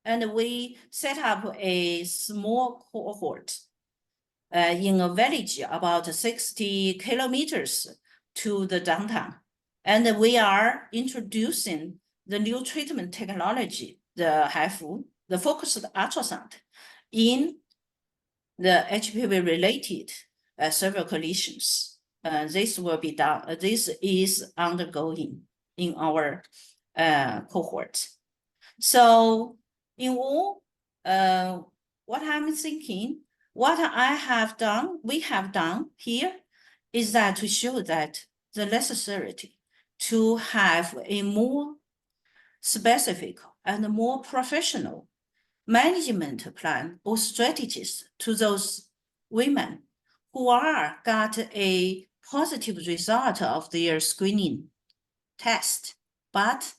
And we set up a small cohort in a village about 60 kilometers to the downtown. And we are introducing the new treatment technology, the HFU, the focused ultrasound, in the HPV-related cervical lesions. This will be done. This is undergoing in our cohort. So in all, what I'm thinking, what we have done here is that to show that the necessity to have a more specific and more professional management plan or strategies to those women who got a positive result of their screening test, but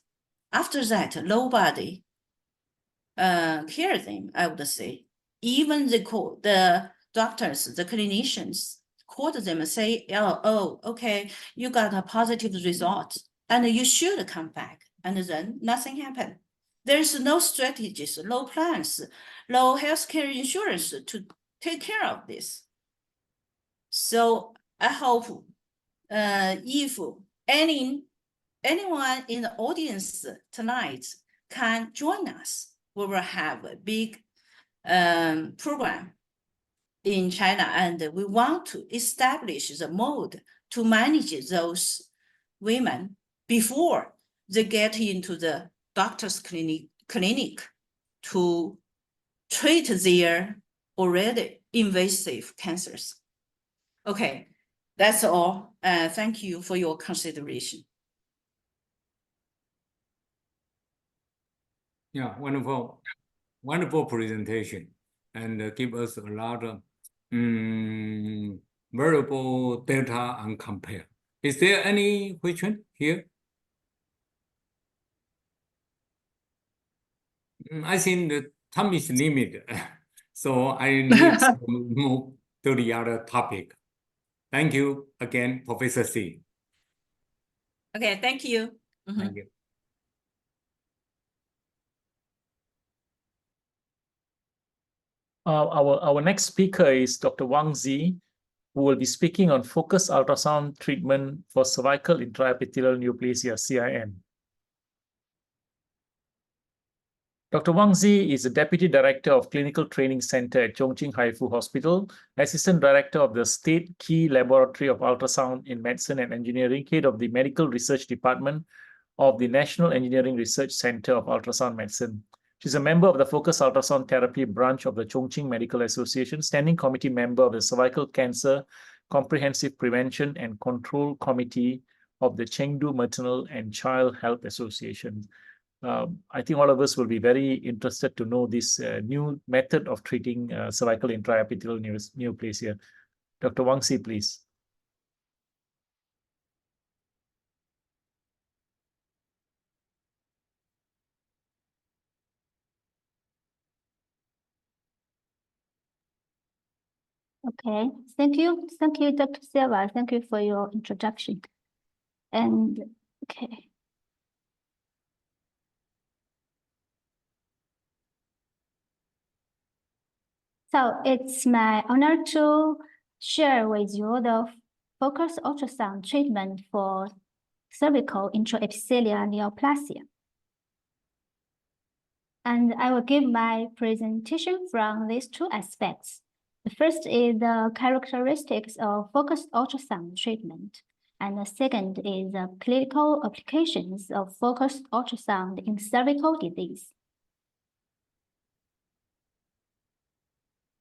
after that, nobody cared them, I would say. Even the doctors, the clinicians called them and say, oh, okay, you got a positive result and you should come back. And then nothing happened. There's no strategies, no plans, no healthcare insurance to take care of this. So I hope if anyone in the audience tonight can join us, we will have a big program in China, and we want to establish the mode to manage those women before they get into the doctor's clinic to treat their already invasive cancers. Okay, that's all. Thank you for your consideration. Yeah, wonderful, wonderful presentation, and give us a lot of variable data and compare. Is there any question here? I think the time is limited, so I need to move to the other topic. Thank you again, Professor C. Okay, thank you. Thank you. Our next speaker is Dr. Wang Zi, who will be speaking on focused ultrasound treatment for cervical intraepithelial neoplasia, CIN. Dr. Wang Zi is the Deputy Director of Clinical Training Center at Chongqing Haifu Hospital, Assistant Director of the State Key Laboratory of Ultrasound in Medicine and Engineering, Head of the Medical Research Department of the National Engineering Research Center of Ultrasound Medicine. She's a member of the Focused Ultrasound Therapy branch of the Chongqing Medical Association, Standing Committee member of the Cervical Cancer Comprehensive Prevention and Control Committee of the Chengdu Maternal and Child Health Association. I think all of us will be very interested to know this new method of treating cervical intraepithelial neoplasia. Dr. Wang Zi, please. Okay, thank you, Dr. Silva. Thank you for your introduction. And okay. So it's my honor to share with you the focused ultrasound treatment for cervical intraepithelial neoplasia. And I will give my presentation from these two aspects. The first is the characteristics of focused ultrasound treatment. And the second is the clinical applications of focused ultrasound in cervical disease.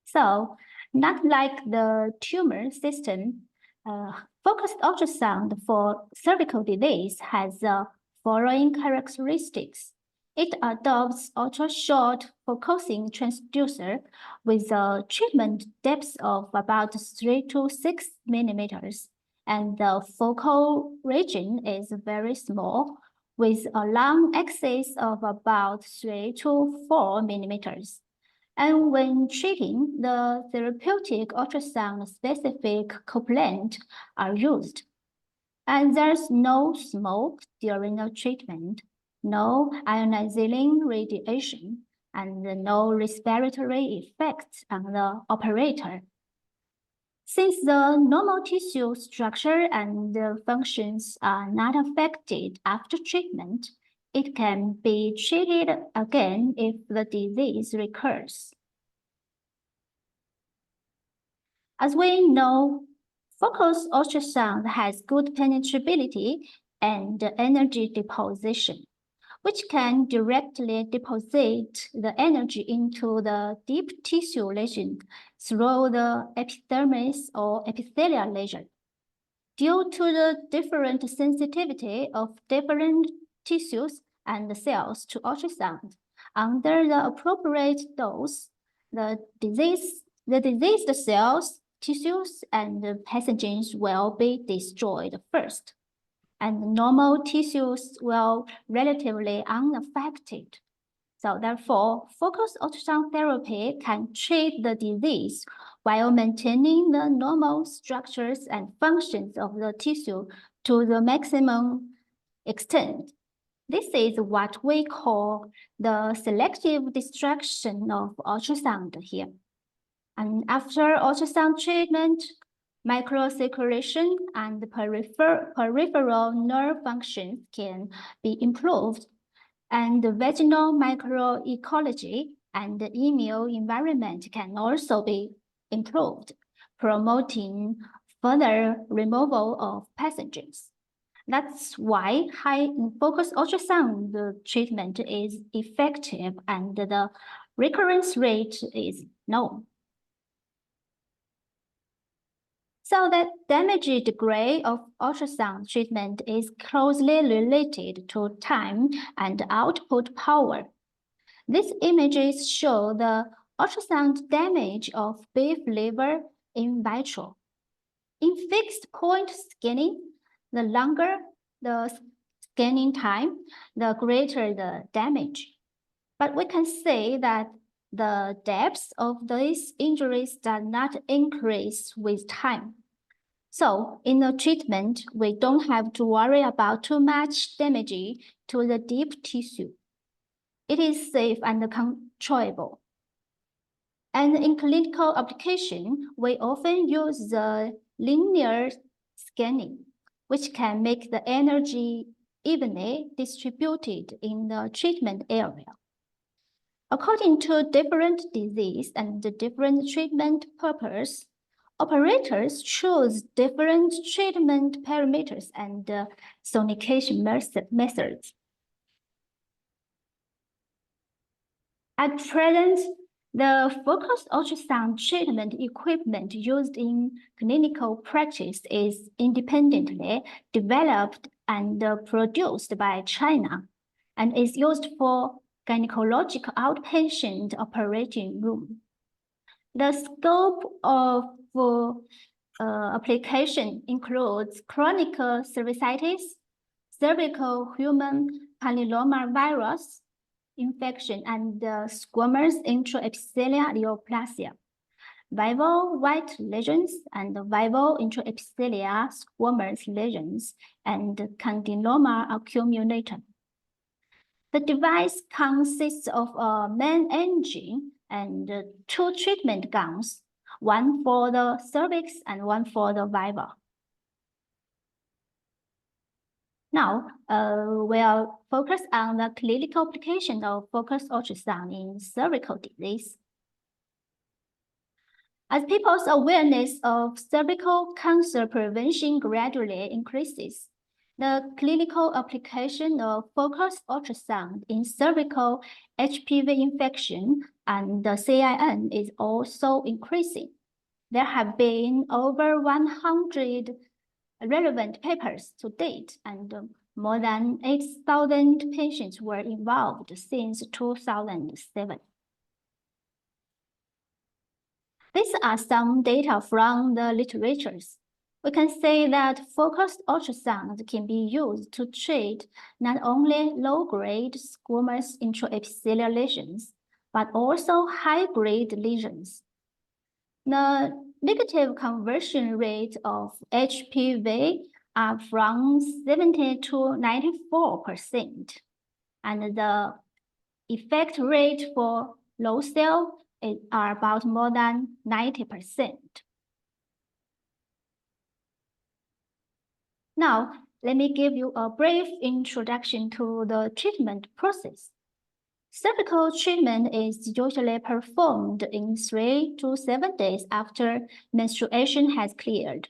So, not like the tumor system, focused ultrasound for cervical disease has the following characteristics. It adopts ultra-short focusing transducer with a treatment depth of about 3 to 6 millimeters, and the focal region is very small, with a long axis of about 3 to 4 millimeters. And when treating, the therapeutic ultrasound-specific couplant are used. And there's no smoke during the treatment, no ionizing radiation, and no respiratory effects on the operator. Since the normal tissue structure and the functions are not affected after treatment, it can be treated again if the disease recurs. As we know, focused ultrasound has good penetrability and energy deposition, which can directly deposit the energy into the deep tissue lesion through the epidermis or epithelial lesion. Due to the different sensitivity of different tissues and cells to ultrasound, under the appropriate dose, the diseased cells, tissues, and pathogens will be destroyed first, and normal tissues will relatively unaffected. So therefore, focused ultrasound therapy can treat the disease while maintaining the normal structures and functions of the tissue to the maximum extent. This is what we call the selective distraction of ultrasound here. And after ultrasound treatment, microcirculation and peripheral nerve functions can be improved, and the vaginal microecology and the immune environment can also be improved, promoting further removal of pathogens. That's why high-focus ultrasound treatment is effective and the recurrence rate is low. So the damage degree of ultrasound treatment is closely related to time and output power. These images show the ultrasound damage of beef liver in vitro. In fixed point scanning, the longer the scanning time, the greater the damage. But we can say that the depth of these injuries does not increase with time. So in the treatment, we don't have to worry about too much damage to the deep tissue. It is safe and controllable. And in clinical application, we often use the linear scanning, which can make the energy evenly distributed in the treatment area. According to different disease and the different treatment purpose, operators choose different treatment parameters and sonication methods. At present, the focused ultrasound treatment equipment used in clinical practice is independently developed and produced by China and is used for gynecological outpatient operating room. The scope of application includes chronic cervicitis, cervical human papillomavirus infection, and squamous intraepithelial neoplasia, vival white lesions and vival intraepithelial squamous lesions, and condyloma accumulatum. The device consists of a main engine and two treatment guns, one for the cervix and one for the vulva. Now, we'll focus on the clinical application of focused ultrasound in cervical disease. As people's awareness of cervical cancer prevention gradually increases, the clinical application of focused ultrasound in cervical HPV infection and the CIN is also increasing. There have been over 100 relevant papers to date, and more than 8,000 patients were involved since 2007. These are some data from the literatures. We can say that focused ultrasound can be used to treat not only low-grade squamous intraepithelial lesions, but also high-grade lesions. The negative conversion rate of HPV are from 70 to 94%, and the effect rate for low cell are about more than 90%. Now, let me give you a brief introduction to the treatment process. Cervical treatment is usually performed in 3 to 7 days after menstruation has cleared.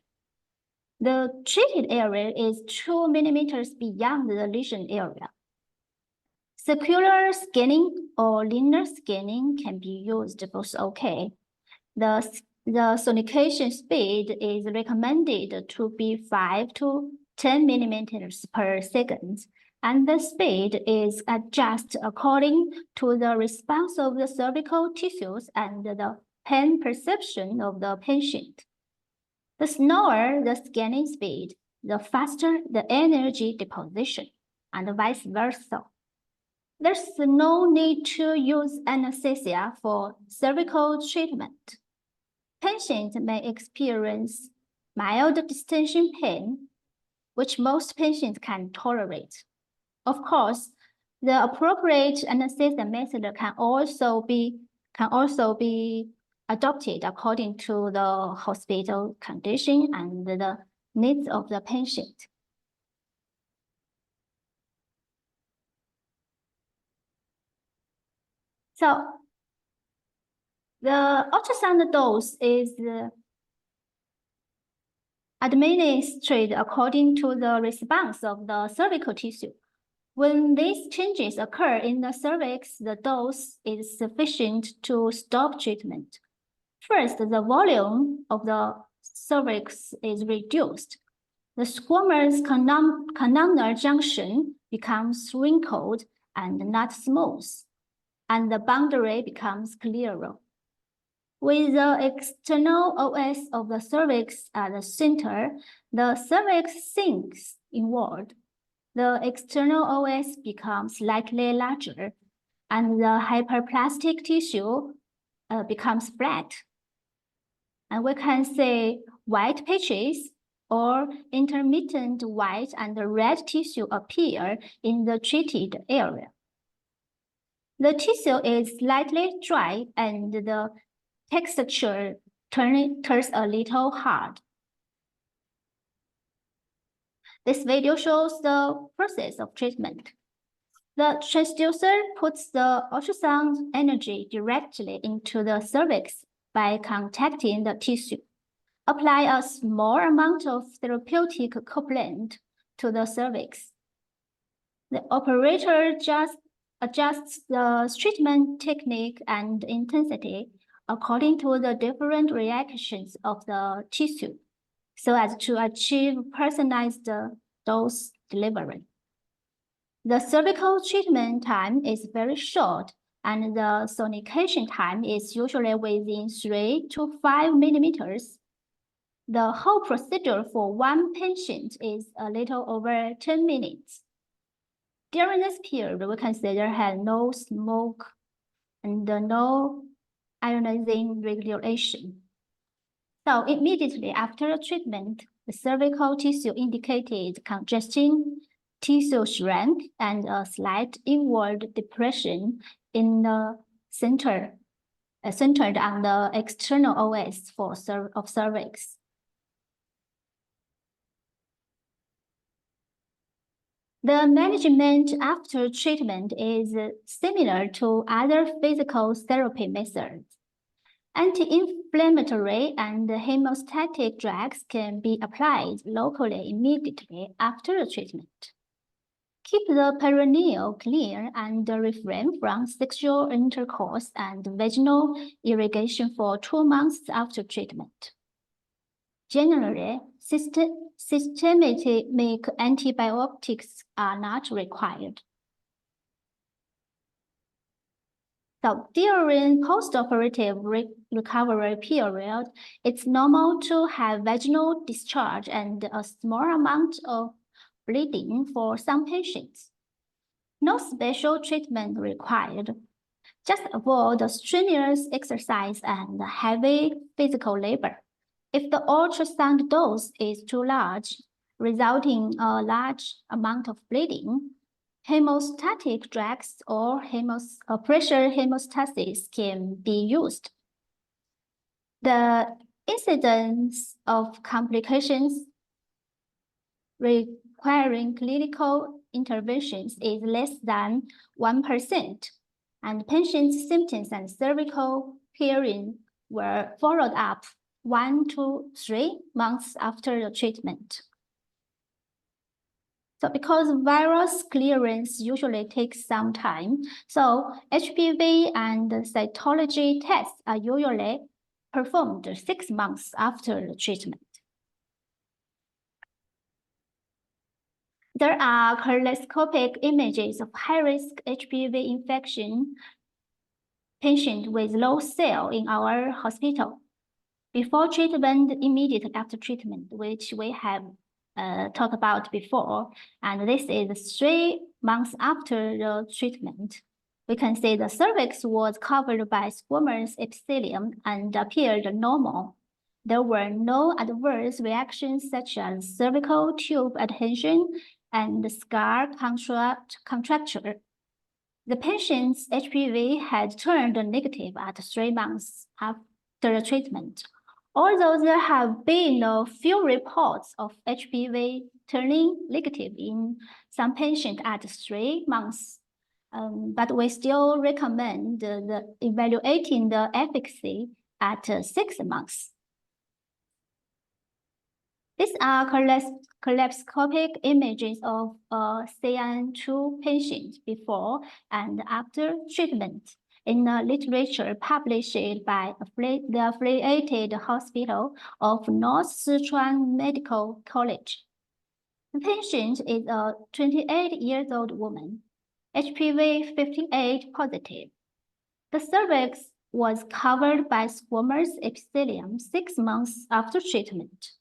The treated area is 2 millimeters beyond the lesion area. Circular scanning or linear scanning can be used both okay. The sonication speed is recommended to be 5 to 10 millimeters per second, and the speed is adjusted according to the response of the cervical tissues and the pain perception of the patient. The slower the scanning speed, the faster the energy deposition, and vice versa. There's no need to use anesthesia for cervical treatment. Patients may experience mild distension pain, which most patients can tolerate. Of course, the appropriate anesthesia method can also be adopted according to the hospital condition and the needs of the patient. So the ultrasound dose is administered according to the response of the cervical tissue. When these changes occur in the cervix, the dose is sufficient to stop treatment. First, the volume of the cervix is reduced. The squamous columnar junction becomes wrinkled and not smooth, and the boundary becomes clearer. With the external OS of the cervix at the center, the cervix sinks inward. The external OS becomes slightly larger, and the hyperplastic tissue becomes flat. And we can see white patches or intermittent white and red tissue appear in the treated area. The tissue is slightly dry and the texture turns a little hard. This video shows the process of treatment. The transducer puts the ultrasound energy directly into the cervix by contacting the tissue. Apply a small amount of therapeutic coolant to the cervix. The operator just adjusts the treatment technique and intensity according to the different reactions of the tissue, so as to achieve personalized dose delivery. The cervical treatment time is very short, and the sonication time is usually within 3 to 5 millimeters. The whole procedure for one patient is a little over 10 minutes. During this period, we can say there had no smoke and no ionizing regulation. So immediately after the treatment, the cervical tissue indicated congestion, tissue shrink, and a slight inward depression in the center, centered on the external OS of cervix. The management after treatment is similar to other physical therapy methods. Anti-inflammatory and hemostatic drugs can be applied locally immediately after the treatment. Keep the perineum clear and refrain from sexual intercourse and vaginal irrigation for 2 months after treatment. Generally, systemic antibiotics are not required. So during post-operative recovery period, it's normal to have vaginal discharge and a small amount of bleeding for some patients. No special treatment required. Just avoid the strenuous exercise and heavy physical labor. If the ultrasound dose is too large, resulting in a large amount of bleeding, hemostatic drugs or pressure hemostasis can be used. The incidence of complications requiring clinical interventions is less than 1%, and patients' symptoms and cervical hearing were followed up 1 to 3 months after the treatment. So because virus clearance usually takes some time, so HPV and cytology tests are usually performed 6 months after the treatment. There are correloscopic images of high-risk HPV infection patient with low cell in our hospital. Before treatment, immediately after treatment, which we have talked about before, and this is 3 months after the treatment. We can see the cervix was covered by squamous epithelium and appeared normal. There were no adverse reactions such as cervical tube adhesion and scar contracture. The patient's HPV had turned negative at 3 months after the treatment. Although there have been a few reports of HPV turning negative in some patients at 3 months, but we still recommend evaluating the efficacy at 6 months. These are correloscopic images of CN2 patients before and after treatment in a literature published by the affiliated hospital of North Sichuan Medical College. The patient is a 28-year-old woman, HPV 58 positive. The cervix was covered by squamous epithelium 6 months after treatment.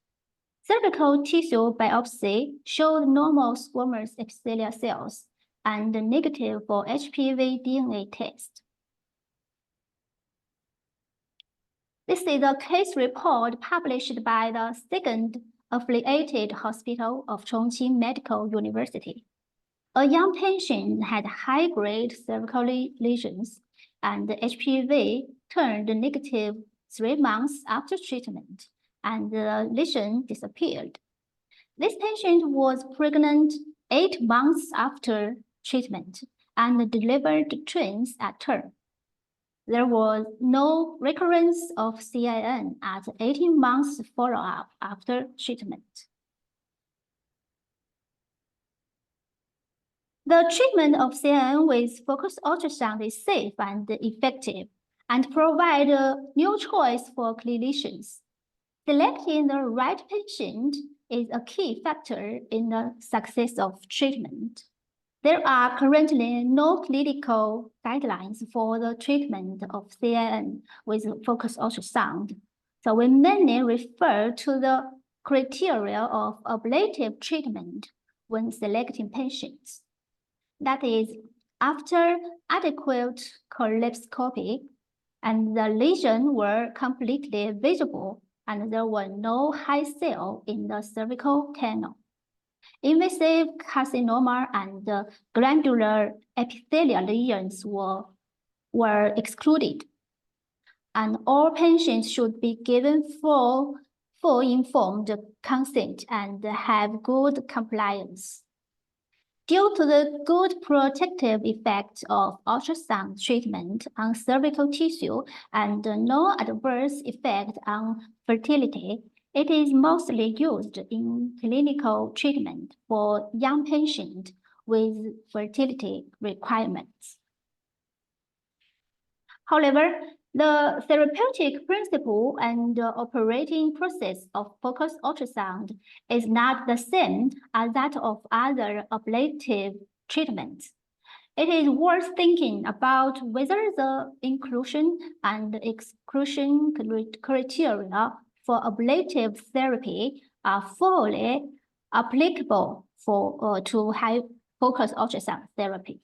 Cervical tissue biopsy showed normal squamous epithelial cells and negative for HPV DNA test. This is a case report published by the second affiliated hospital of Chongqing Medical University. A young patient had high-grade cervical lesions, and HPV turned negative 3 months after treatment, and the lesion disappeared. This patient was pregnant 8 months after treatment and delivered twins at term. There was no recurrence of CIN at 18 months follow-up after treatment. The treatment of CIN with focused ultrasound is safe and effective and provide a new choice for clinicians. Selecting the right patient is a key factor in the success of treatment. There are currently no clinical guidelines for the treatment of CIN with focused ultrasound. So we mainly refer to the criteria of ablative treatment when selecting patients. That is, after adequate correloscopy and the lesions were completely visible and there were no high cell in the cervical canal. Invasive carcinoma and glandular epithelial lesions were excluded. And all patients should be given full informed consent and have good compliance. Due to the good protective effect of ultrasound treatment on cervical tissue and no adverse effect on fertility, it is mostly used in clinical treatment for young patients with fertility requirements. However, the therapeutic principle and operating process of focused ultrasound is not the same as that of other ablative treatments. It is worth thinking about whether the inclusion and exclusion criteria for ablative therapy are fully applicable to high-focus ultrasound therapy.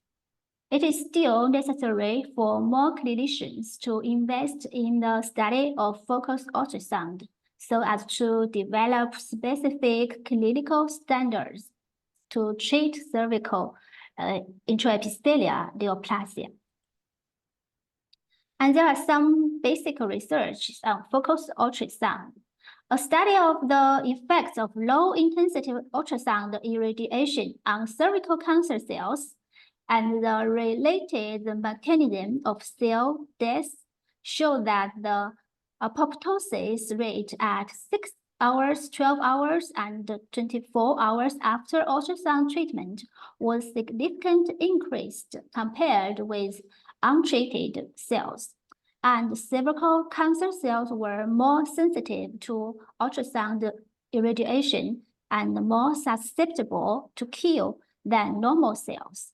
It is still necessary for more clinicians to invest in the study of focused ultrasound so as to develop specific clinical standards to treat cervical intraepithelial neoplasia. And there are some basic research on focused ultrasound. A study of the effects of low-intensity ultrasound irradiation on cervical cancer cells and the related mechanism of cell death show that the apoptosis rate at hours, 12 hours, and 24 hours after ultrasound treatment was significantly increased compared with untreated cells. And cervical cancer cells were more sensitive to ultrasound irradiation and more susceptible to kill than normal cells.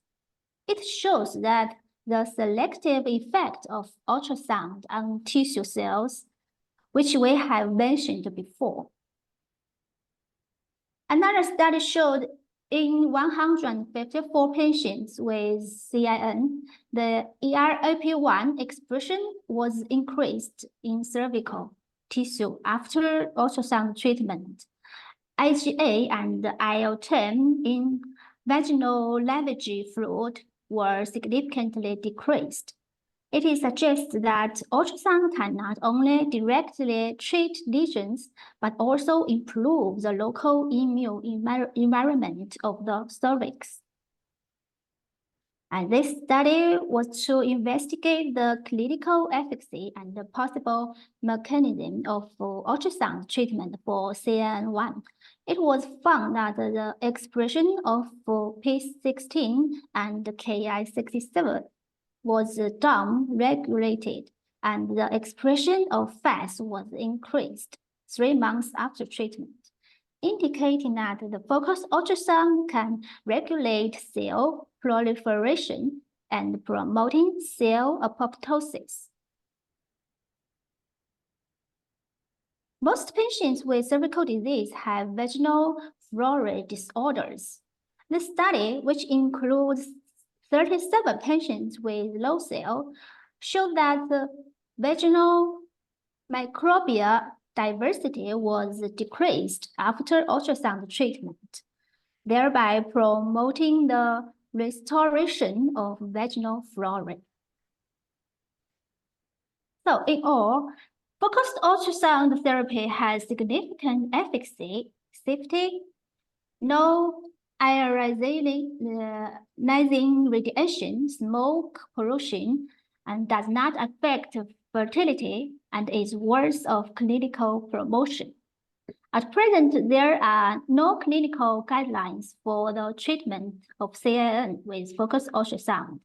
It shows that the selective effect of ultrasound on tissue cells, which we have mentioned before. Another study showed in 154 patients with CIN, the ERAP1 expression was increased in cervical tissue after ultrasound treatment. IgA and IL-10 in vaginal lavage fluid were significantly decreased. It suggests that ultrasound can not only directly treat lesions, but also improve the local immune environment of the cervix. And this study was to investigate the clinical efficacy and the possible mechanism of ultrasound treatment for CIN1. It was found that the expression of P16 and Ki67 was down-regulated, and the expression of FAS was increased 3 months after treatment, indicating that the focused ultrasound can regulate cell proliferation and promoting cell apoptosis. Most patients with cervical disease have vaginal flora disorders. The study, which includes 37 patients with low cell, showed that the vaginal microbial diversity was decreased after ultrasound treatment, thereby promoting the restoration of vaginal flora. So in all, focused ultrasound therapy has significant efficacy, safety, no ionizing radiation, smoke pollution, and does not affect fertility and is worth of clinical promotion. At present, there are no clinical guidelines for the treatment of CIN with focused ultrasound,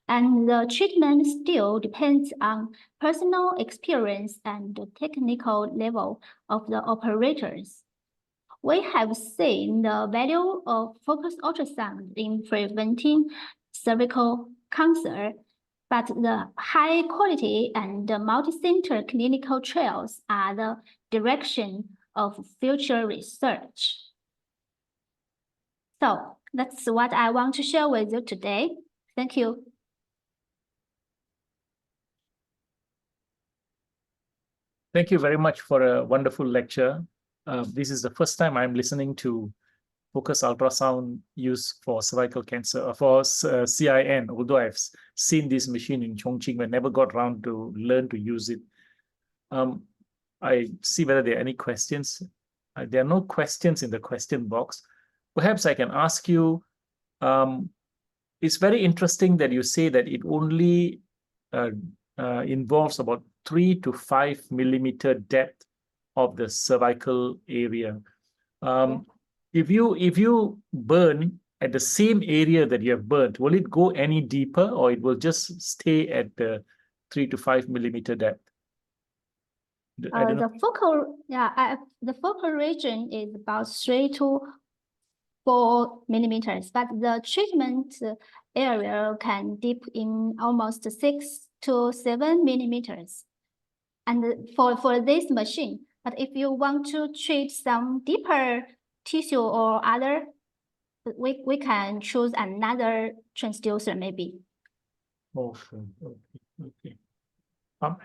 and the treatment still depends on personal experience and the technical level of the operators. We have seen the value of focused ultrasound in preventing cervical cancer, but the high quality and the multi-center clinical trials are the direction of future research. So that's what I want to share with you today. Thank you. Thank you very much for a wonderful lecture. This is the first time I'm listening to focused ultrasound used for cervical cancer, for CIN, although I've seen this machine in Chongqing, but never got around to learn to use it. I see whether there are any questions. There are no questions in the question box. Perhaps I can ask you, it's very interesting that you say that it only involves about 3 to 5 millimeter depth of the cervical area. If you burn at the same area that you have burnt, will it go any deeper, or it will just stay at the 3 to 5 millimeter depth? The focal region is about 3 to 4 millimeters, but the treatment area can dip in almost 6 to 7 millimeters. And for this machine, but if you want to treat some deeper tissue or other, we can choose another transducer maybe. Okay.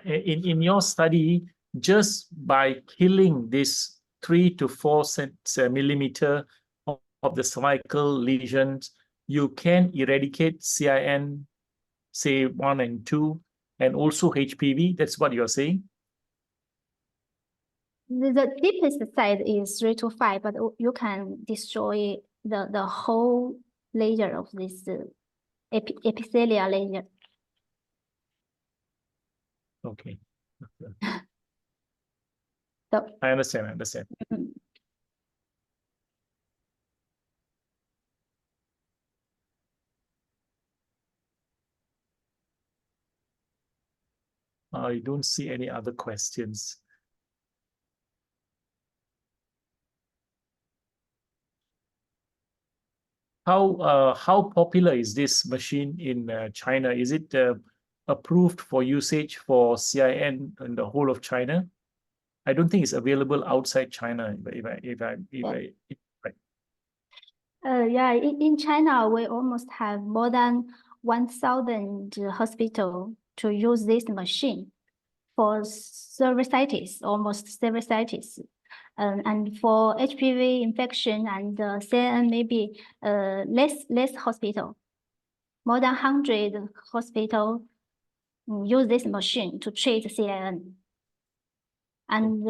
In your study, just by killing this 3 to 4 millimeter of the cervical lesions, you can eradicate CIN, say 1 and 2, and also HPV. That's what you're saying? The deepest side is 3 to 5, but you can destroy the whole layer of this epithelial layer. Okay. So, I understand. I understand. mm, I don't see any other questions. How popular is this machine in China? Is it approved for usage for CIN in the whole of China? I don't think it's available outside China. yeah, in China, we almost have more than 1,000 hospitals to use this machine for cervicitis, almost cervicitis. And for HPV infection and CIN, maybe less hospital. More than 100 hospital use this machine to treat CIN. And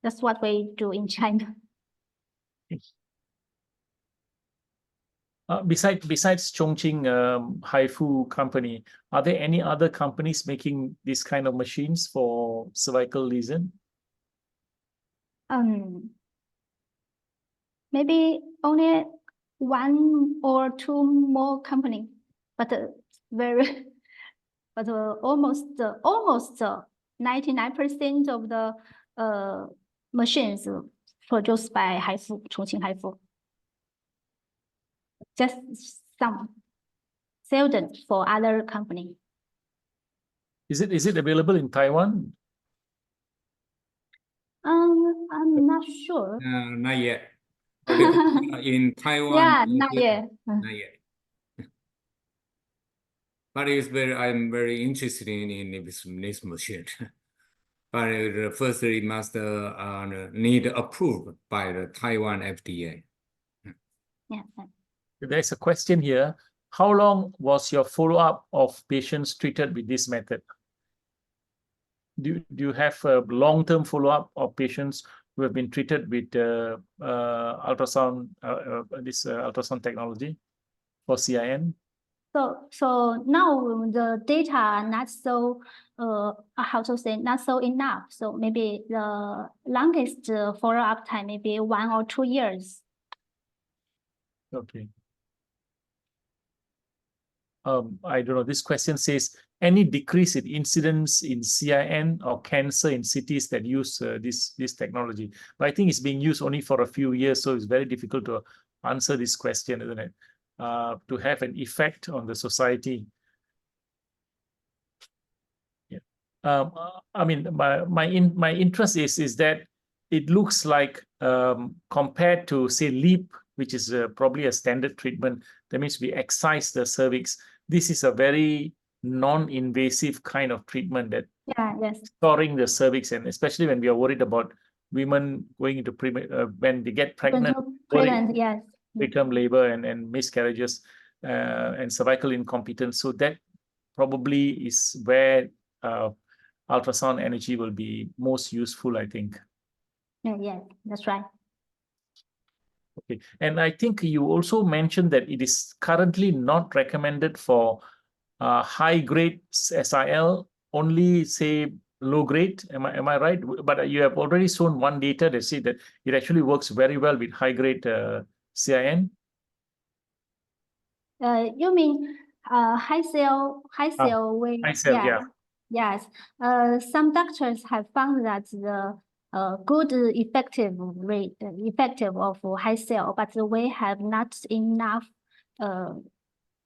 that's what we do in China. Besides Chongqing HFU company, are there any other companies making this kind of machines for cervical lesion? Maybe only 1 or 2 more company, but almost 99% of the machines produced by HFU, Chongqing HFU. Just some seldom for other company. Is it available in Taiwan? I'm not sure. Not yet. In Taiwan, Yeah, not yet. not yet. But I'm very interested in this machine. But first it must need approved by the Taiwan FDA. Yeah. There's a question here. How long was your follow-up of patients treated with this method? Do you have a long-term follow-up of patients who have been treated with ultrasound, ultrasound technology for CIN? So now the data are not so not so enough. So maybe the longest follow-up time maybe 1 or 2 years. Okay. I don't know. This question says, any decrease in incidence in CIN or cancer in cities that use this technology? But I think it's being used only for a few years, so it's very difficult to answer this question, isn't it? To have an effect on the society. Yeah. I mean, my interest is that it looks like compared to say LEAP, which is probably a standard treatment, that means we excise the cervix. This is a very non-invasive kind of treatment that storing the cervix, and especially when we are worried about women going into when they get pregnant, yes, preterm labor and miscarriages and cervical incompetence. So that probably is where ultrasound energy will be most useful, I think. Yeah, that's right. Okay, and I think you also mentioned that it is currently not recommended for high-grade SIL, only say low-grade. Am I right? But you have already shown one data that say that it actually works very well with high-grade CIN. You mean high cell? Yeah. Yes. Some doctors have found that the good effective of high cell, but we have not enough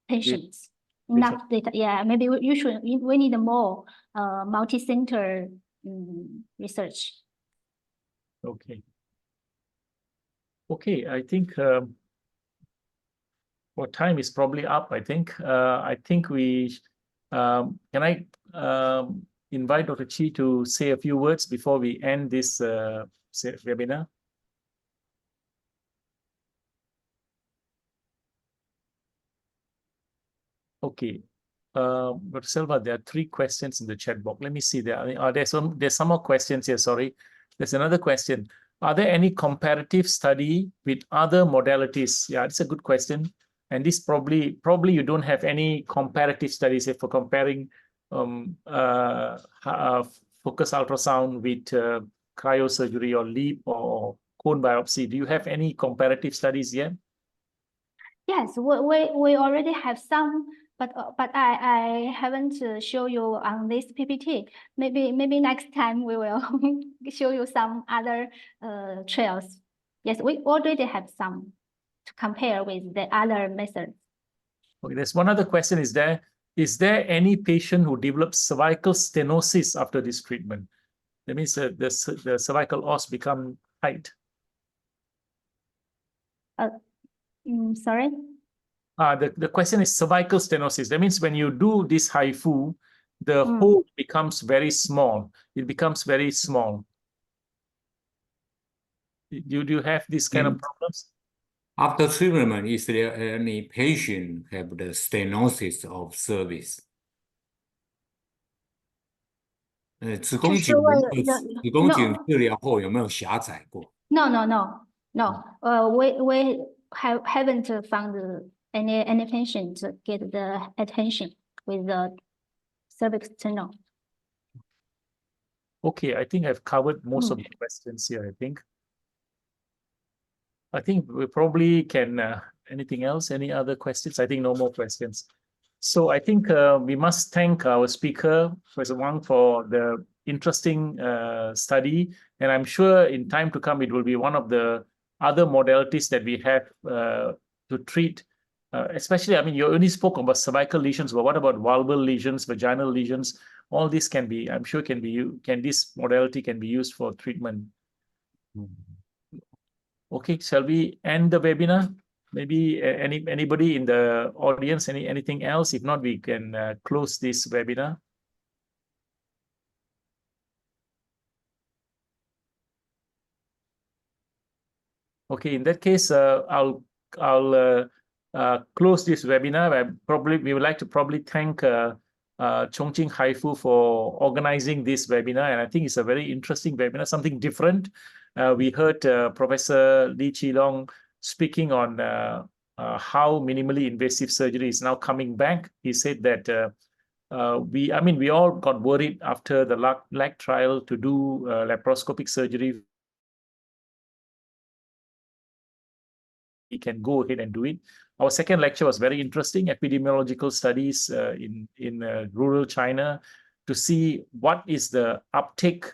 patients, enough data. Yeah, maybe we need more multi-center research. Okay. Okay, I think our time is probably up. I think we can I invite Dr. Chi to say a few words before we end this webinar. Okay, Dr. Silva, there are 3 questions in the chat box. Let me see. There's some more questions here. Sorry, there's another question. Are there any comparative study with other modalities? Yeah, it's a good question. And this probably you don't have any comparative studies for comparing for focus ultrasound with cryosurgery or LEAP or cone biopsy. Do you have any comparative studies yet? Yes, we already have some, but I haven't show you on this PPT. Maybe next time we will show you some other trials. Yes, we already have some to compare with the other methods. Okay, there's one other question. Is there any patient who develops cervical stenosis after this treatment? That means the cervical os become tight. Sorry? The question is cervical stenosis. That means when you do this HFU, the hole becomes very small. It becomes very small. Do you have this kind of problems? After treatment, is there any patient have the stenosis of cervix? 子宫颈治疗后有没有狭窄过？ No. We haven't found any patient to get the attention with the cervix tunnel. Okay, I think I've covered most of the questions here. I think we probably can. Anything else? Any other questions? I think no more questions. So I think we must thank our speaker, Professor Wang, for the interesting study. And I'm sure in time to come, it will be one of the other modalities that we have to treat. Especially, I mean, you only spoke about cervical lesions, but what about vulval lesions, vaginal lesions? All this can be, I'm sure, this modality can be used for treatment. Okay, shall we end the webinar? Maybe anybody in the audience, anything else? If not, we can close this webinar. Okay, in that case, I'll close this webinar. We would like to thank Chongqing HFU for organizing this webinar, and I think it's a very interesting webinar, something different. We heard Professor Lee Chi-Long speaking on how minimally invasive surgery is now coming back. He said that we all got worried after the LAC trial to do laparoscopic surgery. We can go ahead and do it. Our second lecture was very interesting, epidemiological studies in rural China to see what is the uptake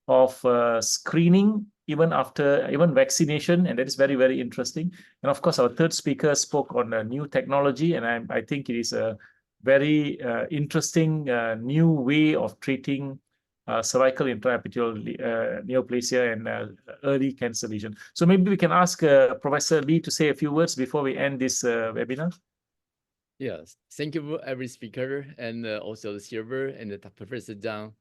of screening even after vaccination, and that is very, very interesting. And of course, our third speaker spoke on a new technology, and I think it is a very interesting new way of treating cervical intraepithelial neoplasia and early cancer lesion. So maybe we can ask Professor Lee to say a few words before we end this webinar. Yes, thank you for every speaker and also the server and Professor Zhang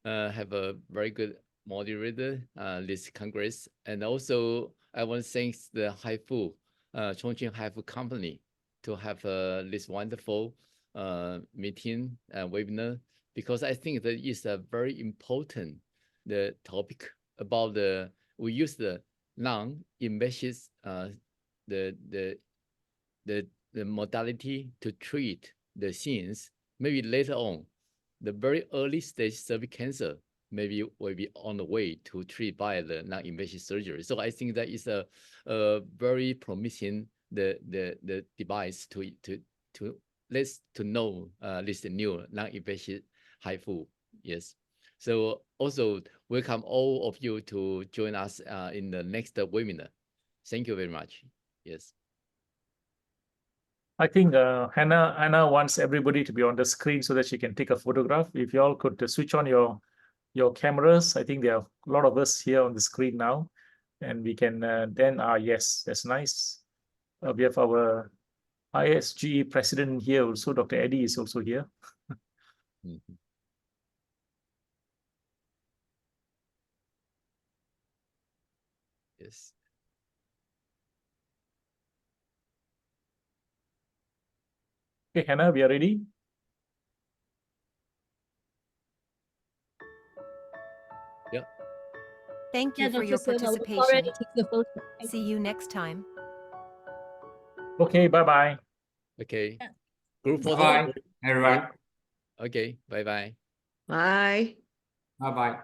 have a very good moderator this Congress. And also I want to thank the HFU, Chongqing HFU company to have this wonderful meeting webinar, because I think that is a very important topic about we use the non-invasive the modality to treat the scenes. Maybe later on, the very early stage cervical cancer maybe will be on the way to treat by the non-invasive surgery. So I think that is a very promising the device to let's to know this new non-invasive HFU. Yes. So also welcome all of you to join us in the next webinar. Thank you very much. Yes. I think Hannah wants everybody to be on the screen so that she can take a photograph. If you all could switch on your cameras. I think there are a lot of us here on the screen now, and we can yes, that's nice. We have our ISGE president here also. Dr. Eddie is also here. Yes. Okay, Hannah, we are ready. Yeah. Thank you for your participation. Already took the photo. See you next time. Okay, bye-bye. Okay. Group photo. Bye, everyone. Okay. Bye-bye. Bye. Bye bye.